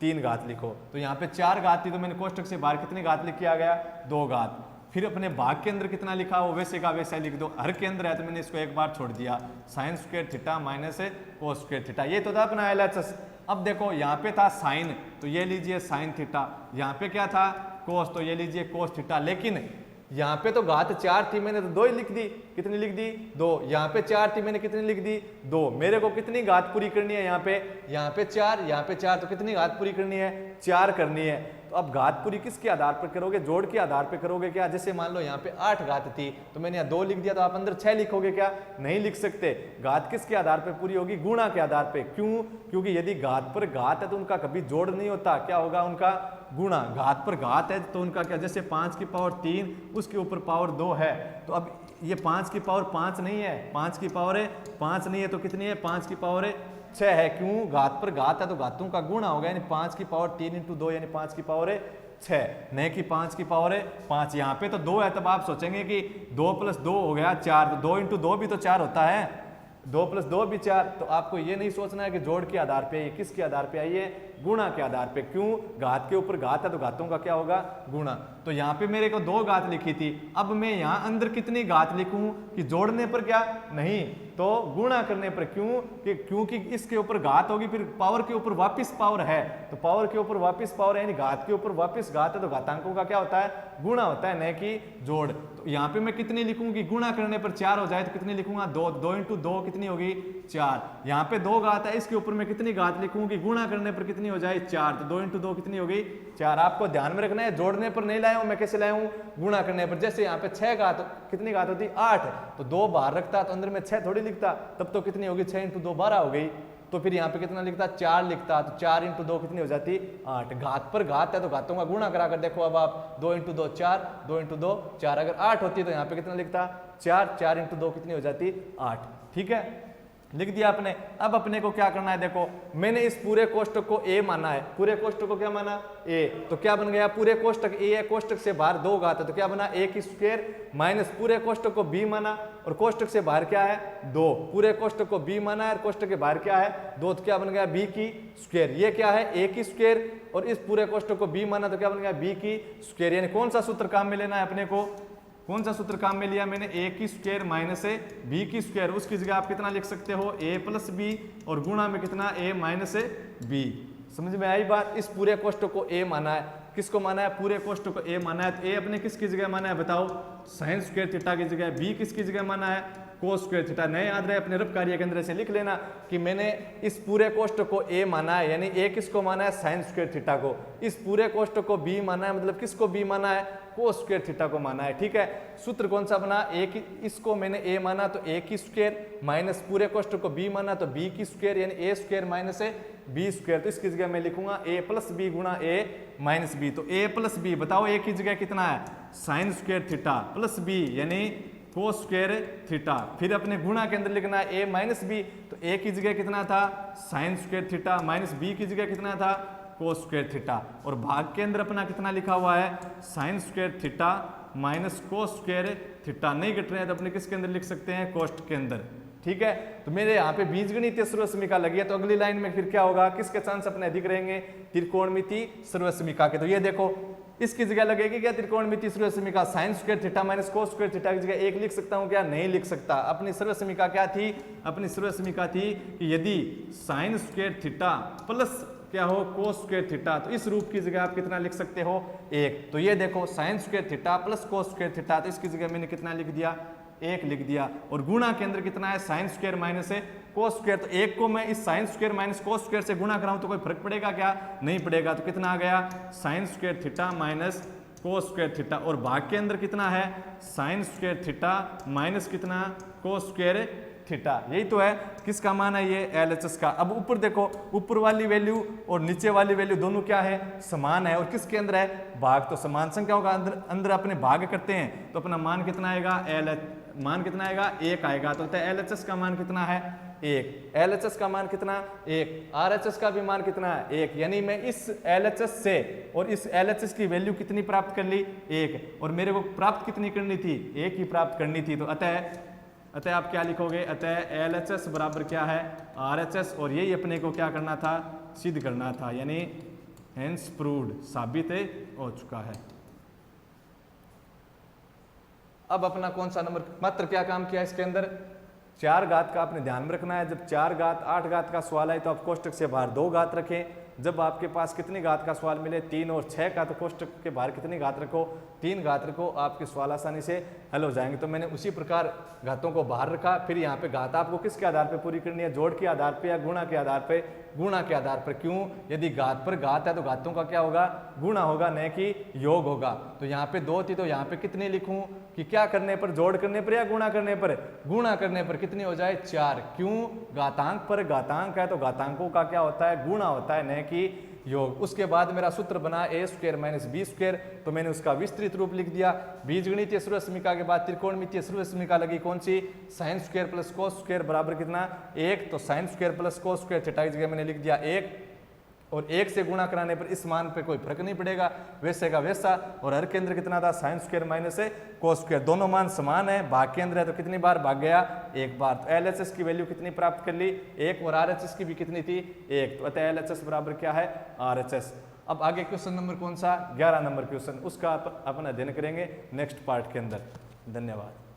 3 घात लिखो। तो यहाँ पे 4 घात थी तो मैंने कोष्टक से बाहर कितनी घात लिख के आ गया 2 घात। फिर अपने भाग के अंदर कितना लिखा वो वैसे का वैसा लिख दो, हर के अंदर है तो मैंने इसको एक बार छोड़ दिया sign square theta minus cos square theta, ये तो था अपना LHS। अब देखो यहाँ पे था साइन तो ये लीजिए साइन थीटा, यहाँ पे क्या था कोस तो ये लीजिए कोस थीटा, लेकिन यहाँ पे तो घात 4 थी मैंने तो 2 ही लिख दी, कितनी लिख दी 2, यहाँ पे 4 थी मैंने कितनी लिख दी 2। मेरे को कितनी घात पूरी करनी है यहाँ पे 4, यहाँ पे 4 तो कितनी घात पूरी करनी है 4 करनी है। तो अब घात पूरी किसके आधार पर करोगे, जोड़ के आधार पर करोगे क्या। जैसे मान लो यहाँ पे 8 घात थी तो मैंने यहाँ 2 लिख दिया तो आप अंदर 6 लिखोगे क्या, नहीं लिख सकते। घात किसके आधार पर पूरी होगी, गुणा के आधार पर। क्यों, क्योंकि यदि घात पर घात है तो उनका कभी जोड़ नहीं होता, क्या होगा उनका गुणा। घात पर घात है तो उनका क्या, जैसे 5 की पावर 3 उसके ऊपर पावर 2 है, तो अब ये 5 की पावर 5 नहीं है, 5 की पावर 5 नहीं है तो कितनी है 5 की पावर 6 है। क्यों, घात पर घात है तो घातों का गुणा होगा, यानी 5 की पावर 3 इंटू 2 यानी 5 की पावर 6, नहीं कि 5 की पावर 5। यहाँ पे तो 2 है तब आप सोचेंगे कि 2 प्लस 2 हो गया 4, तो 2 इंटू 2 भी तो 4 होता है, 2 प्लस 2 भी 4। तो आपको ये नहीं सोचना है कि जोड़ के आधार पे, किसके आधार पे आई है, गुणा के आधार पे। क्यों, घात के ऊपर घात है तो घातों का क्या होगा गुणा। तो यहाँ पे मेरे को 2 घात लिखी थी, अब मैं यहाँ अंदर कितनी घात लिखूं कि जोड़ने पर क्या नहीं तो गुणा करने पर। क्यों, क्योंकि इसके ऊपर घात होगी फिर पावर के ऊपर वापस पावर है, तो पावर के ऊपर वापस पावर है, यानी घात के ऊपर वापस घात है तो घातांकों का क्या होता है गुणा होता है, न कि जोड़। तो यहाँ पे मैं कितनी लिखूंगी, गुणा करने पर 4 हो जाए तो कितनी लिखूंगा 2, 2 इंटू 2 कितनी होगी 4। यहाँ पे 2 घात है, इसके ऊपर मैं कितनी घात लिखूंगी, गुणा करने पर कितनी हो जाए 4, तो 2 इंटू 2 कितनी होगी 4। आपको ध्यान में रखना है जोड़ने पर नहीं लाया हूं मैं, कैसे लाया हूं गुणा करने पर। जैसे यहाँ पे 6 घात, कितनी घात होती 8, तो 2 बाहर रखता तो अंदर में 6 थोड़ी लिखता, तब तो कितनी होगी 6 इंटू 2 12 हो गई। तो फिर यहाँ पे कितना लिखता 4 लिखता, तो 4 इंटू 2 कितनी हो जाती 8। घात पर घात है तो घातों का गुणा करा कर देखो, अब आप 2 इंटू 2 4, 2 इंटू 2 4, अगर 8 होती तो यहाँ पे कितना लिखता 4, 4 इंटू 2 कितनी हो जाती 8। ठीक है, लिख दिया आपने। अब अपने को क्या करना है, देखो मैंने इस पूरे कोष्टक को ए माना है, पूरे कोष्टक को क्या माना ए, तो क्या बन गया पूरे कोष्टक ए है, कोष्टक से बाहर 2 घात है तो क्या बना a की स्क्वायर माइनस पूरे कोष्टक को b माना और कोष्टक से बाहर क्या है 2, पूरे कोष्टक को b माना है और कोष्टक के बाहर क्या है 2, तो क्या बन गया b की स्क्वायर। ये क्या है a की स्क्वायर और इस पूरे कोष्टक को b माना तो क्या बन गया b की स्क्वायर। यानी कौन सा सूत्र काम में लेना है अपने को, कौन सा सूत्र काम में लिया मैंने, a की स्क्वायर माइनस b की स्क्वायर। उसकी जगह आप कितना लिख सकते हो a प्लस b और गुणा में कितना a माइनस b। समझ में आई बात। इस पूरे कोष्टक को a माना है, किसको माना है पूरे कोष्टक को a माना है, तो a अपने किसकी जगह माना है बताओ, साइन स्क्वायर थीटा की जगह, b किसकी जगह माना है कोस स्क्वायर थीटा। नहीं याद रहे अपने रफ कार्य केंद्र से लिख लेना कि मैंने इस पूरे कोष्ठक को ए माना है, यानी ए किसको माना है, साइन स्क्वायर थीटा को। इस पूरे कोष्ठक को बी माना है, मतलब किसको बी माना है, कोस स्क्वायर थीटा को माना है। ठीक है, सूत्र कौन सा बना, ए की, इसको मैंने ए माना तो ए की स्क्वायर माइनस पूरे कोष्ठक को बी माना तो बी की स्क्वायर, यानी ए स्क्वायर माइनस है बी स्क्वायर। तो इसकी जगह मैं लिखूंगा ए प्लस बी गुणा ए माइनस बी। तो ए प्लस बी, बताओ ए की जगह कितना है, sine square theta plus b यानी कोस स्क्वायर थीटा। फिर अपने गुणा के अंदर लिखना है ए माइनस बी, तो ए की जगह कितना था, sine square theta minus b की जगह कितना था, कोस स्क्वायर थीटा। और भाग के अंदर अपना कितना लिखा हुआ है, sine square theta minus cos square theta. नहीं घट रहे हैं तो अपने किसके अंदर लिख सकते हैं, कोष्ठ के अंदर। ठीक है, तो मेरे यहाँ पे बीजगणितीय सर्वसमीका लगी है, तो अगली लाइन में फिर क्या होगा, किसके चांस अपने अधिक रहेंगे, त्रिकोणमितीय सर्वसमीका के। तो ये देखो इसकी जगह लगेगी क्या, त्रिकोणमितीय सर्वसमीका, sine square theta minus cos square theta की जगह एक लिख सकता हूँ क्या, नहीं लिख सकता। अपनी सर्वसमीका क्या थी, अपनी सर्वसमीका थी कि यदि साइन स्क्वायर थीटा प्लस क्या हो, कोस स्क्वायर थीटा, तो इस रूप की जगह आप कितना लिख सकते हो, एक। तो ये देखो sign square theta plus cos square theta, तो इसकी जगह मैंने कितना लिख दिया, एक लिख दिया। और गुणा के अंदर कितना है, साइन स्क्वायर माइनस है कोस स्क्वायर, तो एक को मैं इस sine square minus cos square से गुणा कराऊं तो कोई फर्क पड़ेगा क्या, नहीं पड़ेगा। तो कितना आ गया, sign square theta minus cos square theta. और भाग के अंदर कितना है, साइन स्क्वायर थीटा माइनस कितना, कोस स्क्वायर थीटा। यही तो है, किसका मान है ये, LHS का। अब ऊपर देखो, ऊपर वाली वैल्यू और नीचे वाली वैल्यू दोनों क्या है, समान है। और किसके अंदर है, भाग, तो समान संख्या होगा अंदर, अंदर अपने भाग करते हैं तो अपना मान कितना आएगा, मान कितना आएगा, एक आएगा। तो LHS का मान कितना है, एक। LHS का मान कितना, एक। RHS का भी मान कितना है, एक। यानी मैं इस LHS से और इस LHS की वैल्यू कितनी प्राप्त कर ली, एक। और मेरे को प्राप्त कितनी करनी थी, एक ही प्राप्त करनी थी। तो अतः आप क्या लिखोगे, अतः LHS बराबर क्या है, RHS। और यही अपने को क्या करना था, सिद्ध करना था, यानी हेंस प्रूव्ड, साबित हो चुका है। अब अपना कौन सा नंबर, मात्र क्या काम किया इसके अंदर, 4 घात का आपने ध्यान में रखना है। जब 4 घात 8 घात का सवाल है तो आप कोष्टक से बाहर 2 घात रखें। जब आपके पास कितनी घात का सवाल मिले, 3 और 6 का, तो कोष्टक के बाहर कितनी घात रखो, 3 घात रखो, आपके सवाल आसानी से हल हो जाएंगे। तो मैंने उसी प्रकार घातों को बाहर रखा। फिर यहाँ पे घात आपको किसके आधार पे पूरी करनी है, जोड़ के आधार पे या गुणा के आधार पे, गुणा के आधार पर। क्यों, यदि घात पर घात है तो घातों का क्या होगा, गुणा होगा, न कि योग होगा। तो यहाँ पे 2 थी तो यहाँ पे कितनी लिखूं, कि क्या करने पर, जोड़ करने पर या गुणा करने पर, गुणा करने पर कितनी हो जाए, 4। क्यों, घातांक पर घातांक है तो घातांकों का क्या होता है, गुणा होता है, न कि योग। उसके बाद मेरा सूत्र बना ए स्क्वायर माइनस बी स्क्वायर, तो मैंने उसका विस्तृत रूप लिख दिया। बीजगणितीय सर्वसमीका के बाद त्रिकोणमितीय सर्वसमीका लगी, कौन सी, sine square plus cos square बराबर कितना, 1। तो sine square plus cos square theta की जगह मैंने लिख दिया 1। और 1 से गुणा कराने पर इस मान पे कोई फर्क नहीं पड़ेगा, वैसे का वैसा। और हर के अंदर कितना था, साइन स्क्वायर माइनस है कोस स्क्वायर, दोनों मान समान है। भाग के अंदर है तो कितनी बार भाग गया, एक बार। तो LHS की वैल्यू कितनी प्राप्त कर ली, 1। और RHS की भी कितनी थी, 1। तो अतः LHS बराबर क्या है, RHS। अब आगे क्वेश्चन नंबर कौन सा, 11 नंबर क्वेश्चन, उसका अपन अध्ययन करेंगे नेक्स्ट पार्ट के अंदर। धन्यवाद।